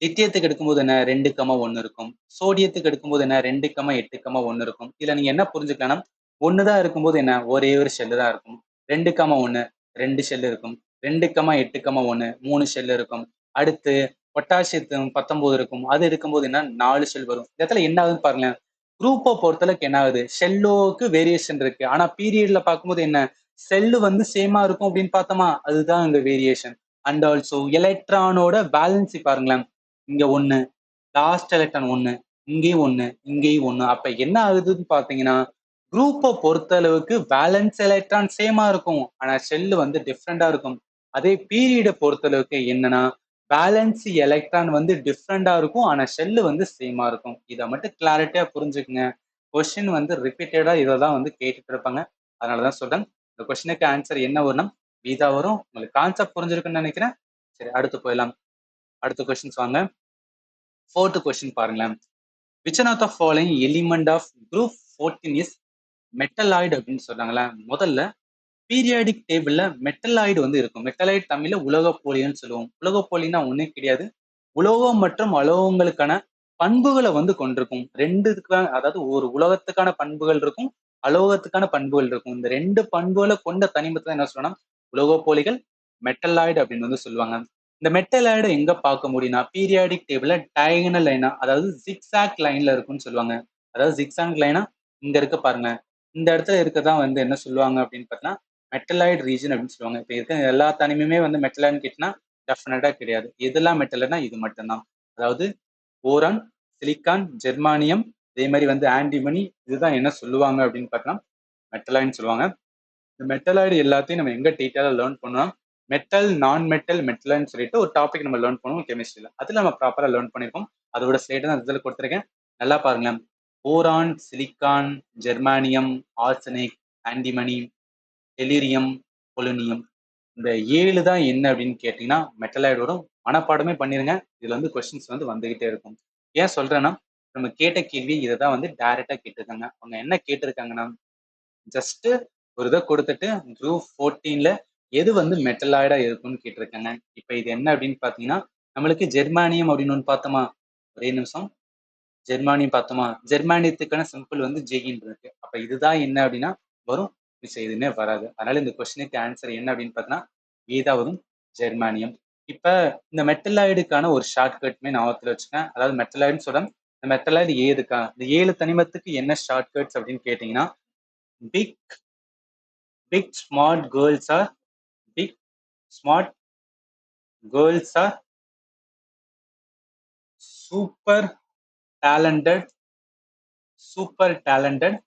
லித்தியத்துக்கு எடுக்கும்போது என்ன 2,1 இருக்கும். சோடியத்துக்கு எடுக்கும்போது என்ன 2,8,1 இருக்கும். இதுல நீங்க என்ன புரிஞ்சுக்கலாம்னா ஒண்ணுதான் இருக்கும்போது என்ன ஒரே ஒரு ஷெல்லு தான் இருக்கும். 2,1 2 ஷெல் இருக்கும். 2,8,1 3 ஷெல் இருக்கும். அடுத்து பொட்டாசியத்து 19 இருக்கும். அது எடுக்கும்போது என்ன 4 ஷெல் வரும். இந்த இடத்துல என்ன ஆகுதுன்னு பாருங்களேன். குரூப்பை பொறுத்தளவுக்கு என்ன ஆகுது ஷெல்லோக்கு வேரியேஷன் இருக்கு. ஆனா பீரியட்ல பார்க்கும்போது என்ன செல்லு வந்து சேமா இருக்கும் அப்படின்னு பார்த்தோமா அதுதான் இந்த வேரியேஷன். அண்ட் ஆல்சோ எலக்ட்ரானோட பேலன்ஸ் பாருங்களேன். இங்க 1 லாஸ்ட் எலக்ட்ரான் 1 இங்கேயும் 1 இங்கேயும் 1 அப்ப என்ன ஆகுதுன்னு பாத்தீங்கன்னா குரூப்பை பொறுத்த அளவுக்கு பேலன்ஸ் எலக்ட்ரான் சேமா இருக்கும். ஆனா ஷெல் வந்து டிஃப்ரெண்டா இருக்கும். அதே பீரியட பொறுத்த அளவுக்கு என்னன்னா பேலன்ஸ் எலக்ட்ரான் வந்து டிஃப்ரெண்டா இருக்கும். ஆனா ஷெல் வந்து சேமா இருக்கும். இதை மட்டும் கிளாரிட்டியா புரிஞ்சுக்குங்க. கொஸ்டின் வந்து ரிப்பீட்டடா இதை தான் வந்து கேட்டுட்டு இருப்பாங்க. அதனாலதான் சொல்றேன். இந்த கொஸ்டினுக்கு ஆன்சர் என்ன வரும்னா வீதா வரும். உங்களுக்கு கான்செப்ட் புரிஞ்சிருக்குன்னு நினைக்கிறேன். சரி அடுத்து போயிடலாம். அடுத்த கொஸ்டின்ஸ் வாங்க. ஃபோர்த் கொஸ்டின் பாருங்களேன். Which one of the following element of group 14 is metalloid அப்படின்னு சொல்றாங்களே. முதல்ல பீரியாடிக் டேபிள்ல மெட்டலாய்டு வந்து இருக்கும். மெட்டலாய்டு தமிழ்ல உலோகப்போலின்னு சொல்லுவோம். உலோகப்போலின்னா ஒண்ணும் கிடையாது. உலோகம் மற்றும் அலோகங்களுக்கான பண்புகளை வந்து கொண்டிருக்கும். ரெண்டுக்கான அதாவது ஒரு உலோகத்துக்கான பண்புகள் இருக்கும், அலோகத்துக்கான பண்புகள் இருக்கும். இந்த ரெண்டு பண்புகளை கொண்ட தனிமத்தை தான் என்ன சொல்லணும் உலோகப்போலிகள் மெட்டலாய்டு அப்படின்னு வந்து சொல்லுவாங்க. இந்த மெட்டலாய்டு எங்க பார்க்க முடியும்னா பீரியாடிக் டேபிள்ல டயகனல் லைனா அதாவது ஜிக்ஸாக் லைன்ல இருக்கும்னு சொல்லுவாங்க. அதாவது ஜிக்ஸாக் லைனா இங்க இருக்க பாருங்க. இந்த இடத்துல இருக்கதான் வந்து என்ன சொல்லுவாங்க அப்படின்னு பார்த்தீங்கன்னா மெட்டலாய்டு ரீஜன் அப்படின்னு சொல்லுவாங்க. இப்ப இருக்க எல்லா தனிமையுமே வந்து மெட்டலாய்டுன்னு கேட்டீங்கன்னா டெஃபினட்டா கிடையாது. எதெல்லாம் மெட்டல்னா இது மட்டும்தான். அதாவது போரான், சிலிக்கான், ஜெர்மானியம், அதே மாதிரி வந்து ஆன்டிமனி இதுதான் என்ன சொல்லுவாங்க அப்படின்னு பார்த்தோம்னா மெட்டலாய்டுன்னு சொல்லுவாங்க. இந்த மெட்டலாய்டு எல்லாத்தையும் நம்ம எங்க டீட்டெயிலா லேர்ன் பண்ணோம் மெட்டல், நான் மெட்டல், மெட்டல்னு சொல்லிட்டு ஒரு டாபிக் நம்ம லேர்ன் பண்ணுவோம் கெமிஸ்ட்ரியில. அதுல நம்ம ப்ராப்பரா லேர்ன் பண்ணிருக்கோம். அதோட ஸ்லைடு தான் இதில் கொடுத்துருக்கேன். நல்லா பாருங்க. போரான், சிலிக்கான், ஜெர்மானியம், ஆர்சனிக், ஆன்டிமனி, டெலிரியம், பொலோனியம் இந்த 7 தான் என்ன அப்படின்னு கேட்டீங்கன்னா மெட்டலாய்டு வரும். மனப்பாடமே பண்ணிருங்க. இதுல வந்து கொஸ்டின்ஸ் வந்து வந்துகிட்டே இருக்கும். ஏன் சொல்றேன்னா நம்ம கேட்ட கேள்வி இதை தான் வந்து டைரக்டா கேட்டிருக்காங்க. அவங்க என்ன கேட்டிருக்காங்கன்னா ஜஸ்ட் ஒரு இதை கொடுத்துட்டு குரூப் 14ல எது வந்து மெட்டலாய்டா இருக்கும்னு கேட்டிருக்காங்க. இப்ப இது என்ன அப்படின்னு பாத்தீங்கன்னா நம்மளுக்கு ஜெர்மானியம் அப்படின்னு ஒன்று பார்த்தோமா ஒரே நிமிஷம். ஜெர்மானியம் பார்த்தோமா ஜெர்மானியத்துக்கான சிம்பிள் வந்து ஜெயின் இருக்கு. அப்ப இதுதான் என்ன அப்படின்னா வரும். மிஸ் எதுவுமே வராது. அதனால இந்த கொஸ்டினுக்கு ஆன்சர் என்ன அப்படின்னு பார்த்தீங்கன்னா ஏதா வரும் ஜெர்மானியம். இப்ப இந்த மெட்டலாய்டுக்கான ஒரு ஷார்ட்கட்மே ஞாபகத்துல வச்சுக்கேன். அதாவது மெட்டலாய்டுன்னு சொல்றேன். இந்த மெட்டலாய்டு ஏதுக்கா இந்த 7 தனிமத்துக்கு என்ன ஷார்ட்கட்ஸ் அப்படின்னு கேட்டீங்கன்னா big big smart girls are big smart girls are super talented super talented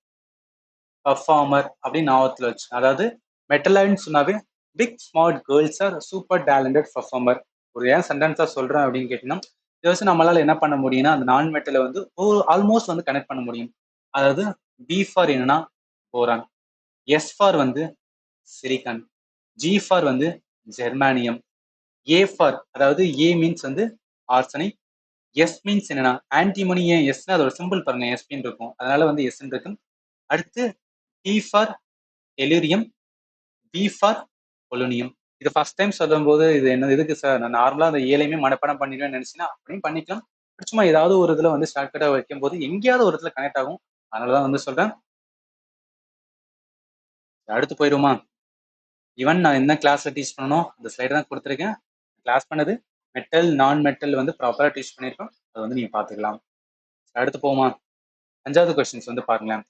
performer அப்படின்னு ஞாபகத்துல வச்சு. அதாவது மெட்டலாய்டுன்னு சொன்னாவே big smart girls are super talented performer. ஒரு ஏன் சென்டென்ஸா சொல்றேன் அப்படின்னு கேட்டீங்கன்னா இதை வச்சு நம்மளால என்ன பண்ண முடியும்னா அந்த நான் மெட்டலை வந்து ஆல்மோஸ்ட் வந்து கனெக்ட் பண்ண முடியும். அதாவது பி ஃபார் என்னன்னா போரான், எஸ் ஃபார் வந்து சிலிக்கான், ஜி ஃபார் வந்து ஜெர்மானியம், ஏ ஃபார் அதாவது ஏ மீன்ஸ் வந்து ஆர்சனிக், எஸ் மீன்ஸ் என்னன்னா ஆன்டிமோனி. ஏன் எஸ்னா அதோட சிம்பிள் பாருங்க, எஸ்பின்னு இருக்கும், அதனால வந்து எஸ் இருக்கு. அடுத்து T for tellurium, P for polonium. இது ஃபர்ஸ்ட் டைம் சொல்லும்போது இது என்ன எதுக்கு சார், நான் நார்மலா அந்த ஏழையுமே மனப்பாடம் பண்ணிடுவேன்னு நினைச்சுன்னா அப்படியும் பண்ணிக்கலாம். சும்மா ஏதாவது ஒரு இதுல வந்து ஷார்ட்கட்டா வைக்கும் போது எங்கேயாவது ஒரு இடத்துல கனெக்ட் ஆகும், அதனாலதான் வந்து சொல்றேன். அடுத்து போயிடுமா? ஈவன் நான் என்ன கிளாஸ்ல டீச் பண்ணணும் அந்த ஸ்லைடு தான் கொடுத்துருக்கேன். கிளாஸ் பண்ணது மெட்டல் நான் மெட்டல் வந்து ப்ராப்பரா டீச் பண்ணியிருக்கோம், அது வந்து நீங்க பாத்துக்கலாம். அடுத்து போமா? 5வது கொஸ்டின்ஸ் வந்து பாருங்களேன்.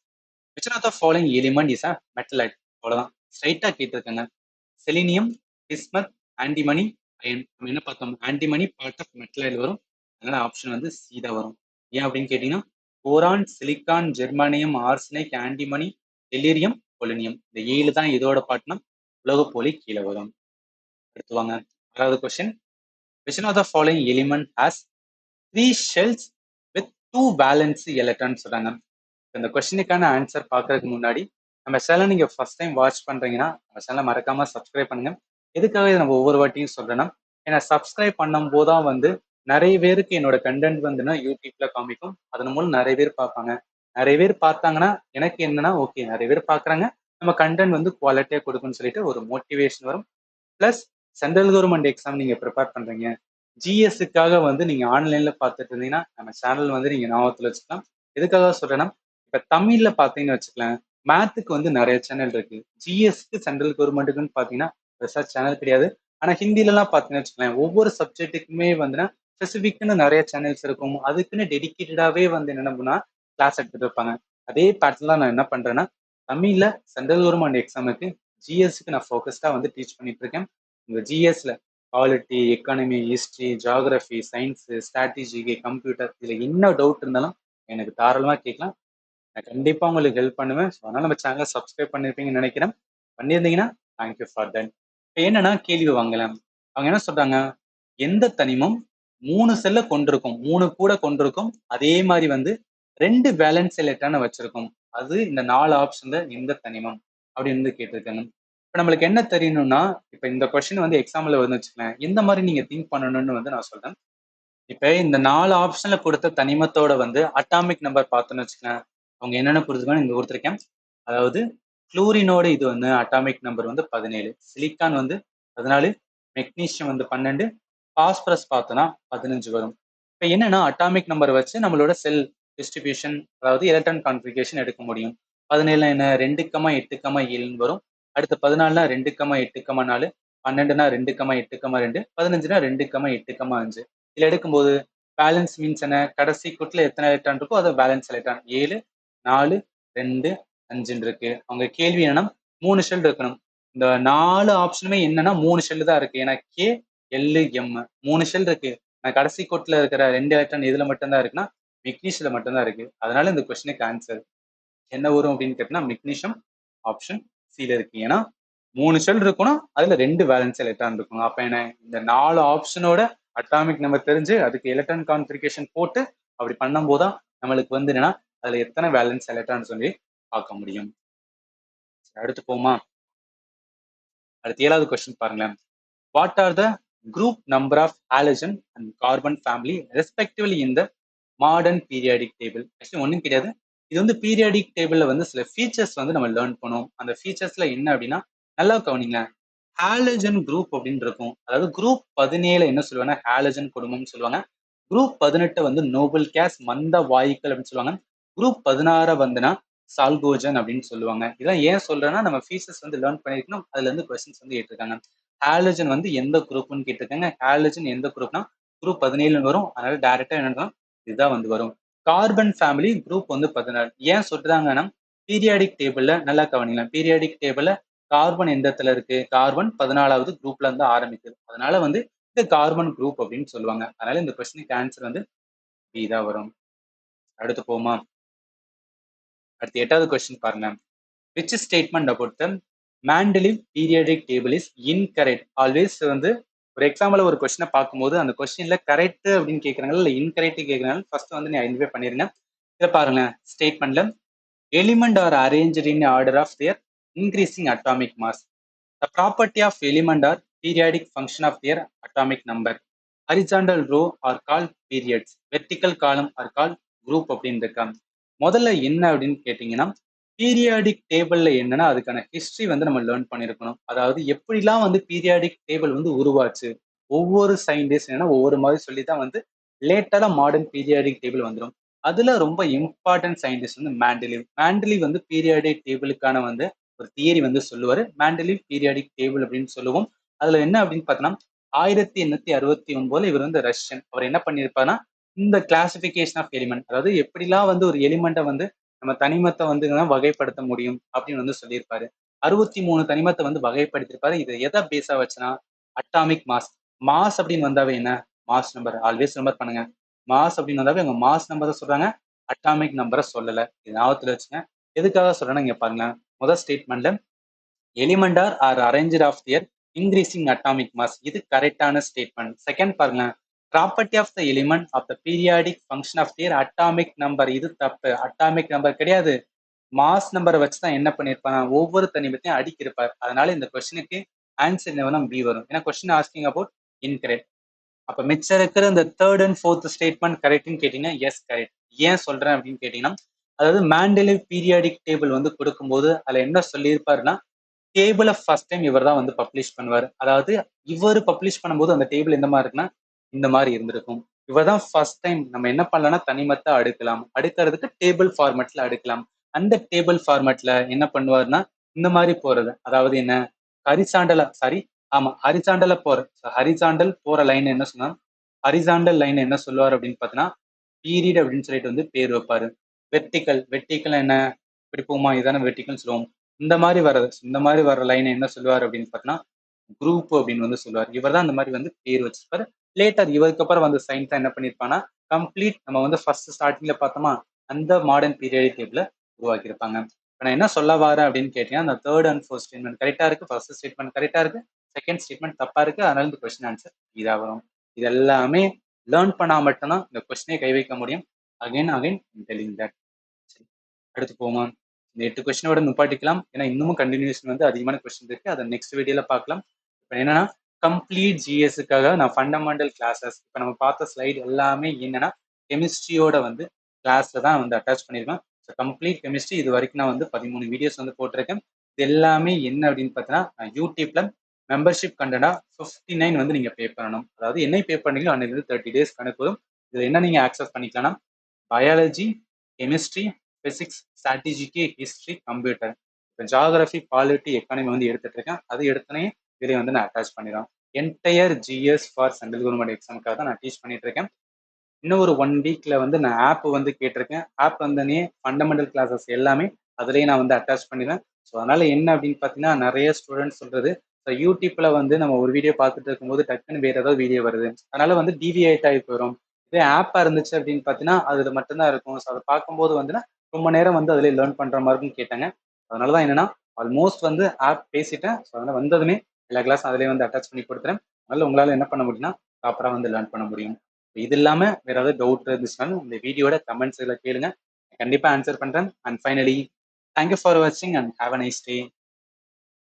Which are the following element is a metalloid? அவ்வளவுதான், ஸ்ட்ரைட்டா கேட்டிருக்கேங்க. Selenium, bismuth, antimony, iron. நம்ம என்ன பார்த்தோம், ஆன்டிமனி பார்ட் ஆஃப் மெட்டலைட் வரும், அதனால ஆப்ஷன் வந்து சி தான் வரும். ஏன் அப்படின்னு கேட்டீங்கன்னா போரான், சிலிக்கான், ஜெர்மானியம், ஆர்சனிக், ஆன்டிமனி, டெல்லீரியம், பொலினியம், இந்த 7 தான் இதோட பார்ட்னா உலோகப்போலி கீழே வரும். அடுத்து வாங்க 6வது question. which of the following element has 3 shells with 2 valence electrons சொல்றாங்க. இந்த கொஸ்டினுக்கான ஆன்சர் பார்க்கறதுக்கு முன்னாடி நம்ம சேனல் நீங்க ஃபர்ஸ்ட் டைம் வாட்ச் பண்றீங்கன்னா நம்ம சேனலை மறக்காம சப்ஸ்கிரைப் பண்ணுங்க. எதுக்காக இதை நம்ம ஒவ்வொரு வாட்டியும் சொல்றேன்னா, ஏன்னா சப்ஸ்கிரைப் பண்ணும் போதான் வந்து நிறைய பேருக்கு என்னோட கண்டென்ட் வந்துன்னா யூடியூப்ல காமிக்கும், அதன் மூலம் நிறைய பேர் பார்ப்பாங்க. நிறைய பேர் பார்த்தாங்கன்னா எனக்கு என்னன்னா ஓகே நிறைய பேர் பார்க்குறாங்க, நம்ம கண்டென்ட் வந்து குவாலிட்டியா கொடுக்குன்னு சொல்லிட்டு ஒரு மோட்டிவேஷன் வரும். பிளஸ் சென்ட்ரல் கவர்மெண்ட் எக்ஸாம் நீங்க ப்ரிப்பேர் பண்றீங்க, ஜிஎஸ்க்காக வந்து நீங்க ஆன்லைன்ல பார்த்துட்டு இருந்தீங்கன்னா நம்ம சேனல் வந்து நீங்க ஞாபகத்துல வச்சுக்கலாம். எதுக்காக சொல்றேன்னா, இப்ப தமிழ்ல பாத்தீங்கன்னு வச்சுக்கலாம், மேத்துக்கு வந்து நிறைய சேனல் இருக்கு, ஜிஎஸ்க்கு சென்ட்ரல் கவர்மெண்ட்டுக்குன்னு பாத்தீங்கன்னா பெருசா சேனல் கிடையாது. ஆனா ஹிந்தில எல்லாம் பாத்தீங்கன்னு வச்சுக்கலாம், ஒவ்வொரு சப்ஜெக்ட்டுக்குமே வந்துன்னா ஸ்பெசிபிக்னு நிறைய சேனல்ஸ் இருக்கும், அதுக்குன்னு டெடிக்கேட்டடாவே வந்து என்ன பண்ணா கிளாஸ் எடுத்துட்டு இருப்பாங்க. அதே பேட்டர்ல நான் என்ன பண்றேன்னா, தமிழ்ல சென்ட்ரல் கவர்மெண்ட் எக்ஸாமுக்கு ஜிஎஸ்க்கு நான் ஃபோக்கஸ்டா வந்து டீச் பண்ணிட்டு இருக்கேன். இந்த ஜிஎஸ்ல polity, economy, history, geography, science, strategy, computer, இதுல என்ன டவுட் இருந்தாலும் எனக்கு தாராளமா கேட்கலாம். நான் கண்டிப்பா உங்களுக்கு ஹெல்ப் பண்ணுவேன். ஸோ அதனால நம்ம சேனலை சப்ஸ்கிரைப் பண்ணிருப்பீங்கன்னு நினைக்கிறேன். பண்ணியிருந்தீங்கன்னா தேங்க்யூ ஃபார் தட். இப்போ என்னன்னா கேள்வி வாங்கலாம். அவங்க என்ன சொல்றாங்க, எந்த தனிமம் 3 செல்ல கொண்டிருக்கும், 3 கூட கொண்டிருக்கும், அதே மாதிரி வந்து 2 வேலன்ஸ் எலக்ட்ரானை வச்சிருக்கும், அது இந்த 4 ஆப்ஷன்ல எந்த தனிமம் அப்படின்னு வந்து கேட்டிருக்காங்க. இப்போ நம்மளுக்கு என்ன தெரியணும்னா, இப்போ இந்த கொஸ்டின் வந்து எக்ஸாம்ல வந்து வச்சுக்கலாம், எந்த மாதிரி நீங்க திங்க் பண்ணணும்னு வந்து நான் சொல்றேன். இப்ப இந்த 4 ஆப்ஷன்ல கொடுத்த தனிமத்தோட வந்து அட்டாமிக் நம்பர் பார்த்தோன்னு வச்சுக்கலாம், அவங்க என்னென்ன கொடுத்துருக்காங்க இங்க கொடுத்துருக்கேன். அதாவது குளோரினோட இது வந்து அட்டாமிக் நம்பர் வந்து 17, சிலிக்கான் வந்து 14, மெக்னீசியம் வந்து 12, பாஸ்பரஸ் பார்த்தோன்னா 15 வரும். இப்ப என்னன்னா அட்டாமிக் நம்பர் வச்சு நம்மளோட செல் டிஸ்ட்ரிபியூஷன், அதாவது எலக்ட்ரான் கான்ஃபிகரேஷன் எடுக்க முடியும். 17 என்ன 2,8,7 வரும். அடுத்து 14 2,8,4, 12 2,8,2, 15 2,8,5. இதுல எடுக்கும்போது பேலன்ஸ் மீன்ஸ் என்ன, கடைசி குட்ல எத்தனை எலக்ட்ரான் இருக்கோ அது பேலன்ஸ் எலக்ட்ரான். 7, 4, 2, 5 இருக்கு. அவங்க கேள்வி என்னன்னா 3 ஷெல் இருக்கணும். இந்த 4 ஆப்ஷனுமே என்னன்னா 3 ஷெல் தான் இருக்கு. ஏன்னா கே, எல், எம் 3 ஷெல் இருக்கு. நான் கடைசி கோட்ல இருக்கிற 2 எலக்ட்ரான் இதுல மட்டும்தான் இருக்குன்னா மெக்னீஷியல மட்டும்தான் இருக்கு. அதனால இந்த கொஸ்டினுக்கு ஆன்சர் என்ன வரும் அப்படின்னு கேட்டீங்கன்னா மெக்னீஷியம் ஆப்ஷன் சில இருக்கு. ஏன்னா 3 ஷெல் இருக்கணும், அதுல 2 வேலன்ஸ் எலக்ட்ரான் இருக்கணும். அப்ப என்ன, இந்த 4 ஆப்ஷனோட அட்டாமிக் நம்பர் தெரிஞ்சு அதுக்கு எலக்ட்ரான் கான்ஃபிகரேஷன் போட்டு அப்படி பண்ணும் போதுதான் நம்மளுக்கு வந்து என்னன்னா அதுல எத்தனை வேலன்ஸ் எலக்ட்ரான் சொல்லி பார்க்க முடியும். அடுத்து போமா? அடுத்து 7வது கொஸ்டின் பாருங்களேன். What are the group number of halogen and carbon family respectively in the modern periodic table? Actually ஒன்றும் கிடையாது, இது வந்து பீரியாடிக் டேபிள்ல வந்து சில ஃபீச்சர்ஸ் வந்து நம்ம லேர்ன் பண்ணுவோம். அந்த ஃபீச்சர்ஸ்ல என்ன அப்படின்னா நல்லா கவனிங்க. ஹாலஜன் குரூப் அப்படின்னு இருக்கும், அதாவது குரூப் 17 என்ன சொல்லுவாங்கன்னா ஹாலஜன் குடும்பம்னு சொல்லுவாங்க. குரூப் 18 வந்து நோபல் கேஸ் மந்த வாயுக்கள் அப்படின்னு சொல்லுவாங்க. குரூப் 16 வந்துன்னா சால்கோஜன் அப்படின்னு சொல்லுவாங்க. இதெல்லாம் ஏன் சொல்றேன்னா நம்ம ஃபீச்சர்ஸ் வந்து லேர்ன் பண்ணிருக்கணும், அதுல இருந்து கொஸ்டின்ஸ் வந்து கேட்டிருக்காங்க. ஹாலஜன் வந்து எந்த குரூப்னு கேட்டிருக்காங்க. ஹாலஜன் எந்த குரூப்னா குரூப் 17 வரும், அதனால டைரக்டா என்னன்னா இதுதான் வந்து வரும். கார்பன் ஃபேமிலி குரூப் வந்து 16. ஏன் சொல்றாங்கன்னா பீரியாடிக் டேபிள்ல நல்லா கவனிக்கலாம். பீரியாடிக் டேபிள்ல கார்பன் எந்த இடத்துல இருக்கு, கார்பன் 14வது குரூப்ல இருந்து ஆரம்பிக்குது, அதனால வந்து இது கார்பன் குரூப் அப்படின்னு சொல்லுவாங்க. அதனால இந்த கொஸ்டினுக்கு ஆன்சர் வந்து பி தான் வரும். அடுத்து போமா? அடுத்து 8வது கொஸ்டின் பாருங்க. Which statement about the Mendeleev periodic table is incorrect? Always வந்து ஒரு எக்ஸாம்பிள் ஒரு கொஸ்டினை பார்க்கும்போது அந்த கொஸ்டின்ல கரெக்ட் அப்படின்னு கேட்கறாங்க இல்ல இன்கரெக்ட் கேட்கறாங்க, ஃபர்ஸ்ட் வந்து நீ ஐடென்டிஃபை பண்ணிருங்க. இதை பாருங்க, ஸ்டேட்மெண்ட்ல element are arranged in order of their increasing atomic mass. The property of element are periodic function of their atomic number. Horizontal row are call periods, vertical column are call group அப்படின்னு இருக்கா. முதல்ல என்ன அப்படின்னு கேட்டீங்கன்னா, periodic டேபிள்ல என்னன்னா அதுக்கான history வந்து நம்ம லேர்ன் பண்ணியிருக்கணும். அதாவது எப்படிலாம் வந்து பீரியாடிக் டேபிள் வந்து உருவாச்சு, ஒவ்வொரு சயின்டிஸ்ட் என்னன்னா ஒவ்வொரு மாதிரி சொல்லி தான் வந்து லேட்டரா மாடர்ன் பீரியாடிக் டேபிள் வந்துடும். அதுல ரொம்ப இம்பார்ட்டன்ட் சயின்டிஸ்ட் வந்து மேண்டலிவ். மேண்டலிவ் வந்து பீரியாடிக் டேபிளுக்கான வந்து ஒரு தியரி வந்து சொல்லுவாரு. மேண்டலிவ் பீரியாடிக் டேபிள் அப்படின்னு சொல்லுவோம். அதுல என்ன அப்படின்னு பார்த்தோம்னா 1869 இவர் வந்து ரஷ்யன். அவர் என்ன பண்ணியிருப்பாருன்னா இந்த கிளாசிபிகேஷன் ஆஃப் எலிமெண்ட், அதாவது எப்படிலாம் வந்து ஒரு எலிமெண்ட்டை வந்து நம்ம தனிமத்தை வந்து வகைப்படுத்த முடியும் அப்படின்னு வந்து சொல்லியிருப்பாரு. 63 தனிமத்தை வந்து வகைப்படுத்திருப்பாரு. இது எதை பேஸா வச்சுனா அட்டாமிக் மாஸ். மாஸ் அப்படின்னு வந்தாவே என்ன, மாஸ் நம்பர் ஆல்வேஸ் ரிமெம்பர் பண்ணுங்க. மாஸ் அப்படின்னு வந்தாவே அவங்க மாஸ் நம்பரை சொல்றாங்க, அட்டாமிக் நம்பரை சொல்லல. இது ஞாபகத்துல வச்சுங்க. எதுக்காக சொல்றேன்னா இங்க பாருங்களேன். முதல் ஸ்டேட்மெண்ட்ல elements are arranged of their increasing atomic mass, இது கரெக்டான ஸ்டேட்மெண்ட். செகண்ட் பாருங்க, property of the element of the periodic function of their atomic number, இது தப்பு. அட்டாமிக் நம்பர் கிடையாது. மாஸ் நம்பரை வச்சு தான் என்ன பண்ணியிருப்பாங்க, ஒவ்வொரு தனிமத்தையும் அடிக்கிருப்பார். அதனால இந்த கொஸ்டினுக்கு ஆன்சர் என்ன வேணும், பி வரும். ஏன்னா கொஸ்டின் ஆஸ்கிங் அபவுட் இன்கரெக்ட். அப்ப மிச்சம் இருக்கிற இந்த தேர்ட் அண்ட் ஃபோர்த் ஸ்டேட்மெண்ட் கரெக்ட்னு கேட்டீங்கன்னா எஸ் கரெக்ட். ஏன் சொல்றேன் அப்படின்னு கேட்டீங்கன்னா, அதாவது மேண்டலிவ் பீரியாடிக் டேபிள் வந்து கொடுக்கும்போது அதுல என்ன சொல்லியிருப்பாருன்னா, டேபிளை ஃபர்ஸ்ட் டைம் இவர் தான் வந்து பப்ளிஷ் பண்ணுவார். அதாவது இவர் பப்ளிஷ் பண்ணும்போது அந்த டேபிள் எந்த மாதிரி இருக்குன்னா இந்த மாதிரி இருந்திருக்கும். இவர் தான் ஃபர்ஸ்ட் டைம் நம்ம என்ன பண்ணலாம்னா தனிமத்தை அடுக்கலாம். அடுக்கிறதுக்கு டேபிள் ஃபார்மேட்ல அடுக்கலாம். அந்த டேபிள் ஃபார்மேட்ல என்ன பண்ணுவார்னா இந்த மாதிரி போறது. அதாவது என்ன, ஹரிசாண்டலா சாரி ஆமா ஹரிசாண்டல போற ஹரிசாண்டல் போற லைன் என்ன சொன்னா, ஹரிசாண்டல் லைன் என்ன சொல்லுவார் அப்படின்னு பார்த்தீங்கன்னா பீரியட் அப்படின்னு சொல்லிட்டு வந்து பேர் வைப்பாரு. வெர்டிக்கல் வெர்டிக்கல் என்ன, இப்படி போமா இதான வெர்டிக்கல்னு சொல்லுவோம். இந்த மாதிரி வர லைனை என்ன சொல்லுவார் அப்படின்னு பார்த்தீங்கன்னா குரூப் அப்படின்னு வந்து சொல்லுவார். இவர் தான் இந்த மாதிரி வந்து பேர் வச்சிருப்பாரு. லேட்டர் இவருக்கு அப்புறம் வந்து சயின்ஸ் என்ன பண்ணிருப்பாங்கன்னா கம்ப்ளீட் நம்ம வந்து ஃபர்ஸ்ட் ஸ்டார்டிங்ல பார்த்தோமா அந்த மாடர்ன் பீரியட் டேபிள உருவாக்கியிருப்பாங்க. இப்போ நான் என்ன சொல்ல வரேன் அப்படின்னு கேட்டீங்கன்னா, அந்த தேர்ட் அண்ட் ஃபோர்த் ஸ்டேட்மெண்ட் கரெக்டா இருக்கு, ஃபர்ஸ்ட் ஸ்டேட்மெண்ட் கரெக்டா இருக்கு, செகண்ட் ஸ்டேட்மெண்ட் தப்பா இருக்கு. அதனால இந்த கொஸ்டின் ஆன்சர் இதா வரும். இது எல்லாமே லேர்ன் பண்ணா மட்டும்தான் இந்த கொஸ்டினே கை வைக்க முடியும். Again again telling that. அடுத்து போமா, இந்த 8 கொஸ்டினோட நிப்பாட்டிக்கலாம். ஏன்னா இன்னமும் கண்டினியூஷன் வந்து அதிகமான கொஸ்டின் இருக்கு. அதை நெக்ஸ்ட் வீடியோல பார்க்கலாம். இப்போ என்னன்னா கம்ப்ளீட் ஜிஎஸ்க்காக நான் ஃபண்டமெண்டல் கிளாஸஸ் இப்போ நம்ம பார்த்த ஸ்லைடு எல்லாமே என்னன்னா கெமிஸ்ட்ரியோட வந்து கிளாஸ்ல தான் வந்து அட்டாச் பண்ணியிருக்கேன். ஸோ கம்ப்ளீட் கெமிஸ்ட்ரி இது வரைக்கும் நான் வந்து 13 வீடியோஸ் வந்து போட்டிருக்கேன். இது எல்லாமே என்ன அப்படின்னு பார்த்தீங்கன்னா நான் யூடியூப்ல மெம்பர்ஷிப் கண்டனா 59 வந்து நீங்க பே பண்ணணும். அதாவது என்ன பே பண்ணீங்களோ அன்னைக்கு 30 டேஸ் கணக்கு வரும். இதுல என்ன நீங்க ஆக்சஸ் பண்ணிக்கலாம்னா பயாலஜி, கெமிஸ்ட்ரி, பிசிக்ஸ், ஸ்ட்ராட்டஜிக்கு, ஹிஸ்ட்ரி, கம்ப்யூட்டர். இப்போ ஜாகிரபி, பாலிட்டி, எக்கானமி வந்து எடுத்துட்டு இருக்கேன். அது எடுத்தனே இதில் வந்து நான் அட்டாச் பண்ணிடுறேன். Entire GS for central government எக்ஸாமுக்காக தான் நான் டீச் பண்ணிட்டு இருக்கேன். இன்னும் ஒரு 1 வீக்ல வந்து நான் ஆப் வந்து கேட்டிருக்கேன். ஆப் வந்தனே ஃபண்டமெண்டல் கிளாஸஸ் எல்லாமே அதுலேயே நான் வந்து அட்டாச் பண்ணிடுவேன். ஸோ அதனால என்ன அப்படின்னு பார்த்தீங்கன்னா நிறைய ஸ்டூடெண்ட்ஸ் சொல்றது, ஸோ யூடியூப்ல வந்து நம்ம ஒரு வீடியோ பார்த்துட்டு இருக்கும்போது டக்குன்னு வேற ஏதாவது வீடியோ வருது, அதனால வந்து டிவியேட் ஆகி போயிடும். இதே ஆப்பா இருந்துச்சு அப்படின்னு பார்த்தீங்கன்னா அதுல மட்டும்தான் இருக்கும். ஸோ அதை பார்க்கும்போது வந்துன்னா ரொம்ப நேரம் வந்து அதிலே லேர்ன் பண்ற மாதிரின்னு கேட்டாங்க. அதனால தான் என்னன்னா ஆல்மோஸ்ட் வந்து ஆப் பேசிட்டேன். ஸோ அதனால வந்ததுமே எல்லா கிளாஸ் அதிலே வந்து அட்டாச் பண்ணி கொடுத்துறேன். அதனால உங்களால என்ன பண்ண முடியும்னா ப்ராப்பரா வந்து லேர்ன் பண்ண முடியும். இது இல்லாம வேற ஏதாவது டவுட் இருந்துச்சுனாலும் இந்த வீடியோட கமெண்ட்ஸ்ல கேளுங்க. கண்டிப்பா ஆன்சர் பண்றேன். அண்ட் ஃபைனலி தேங்க்யூ ஃபார் வாட்சிங் and have a nice day.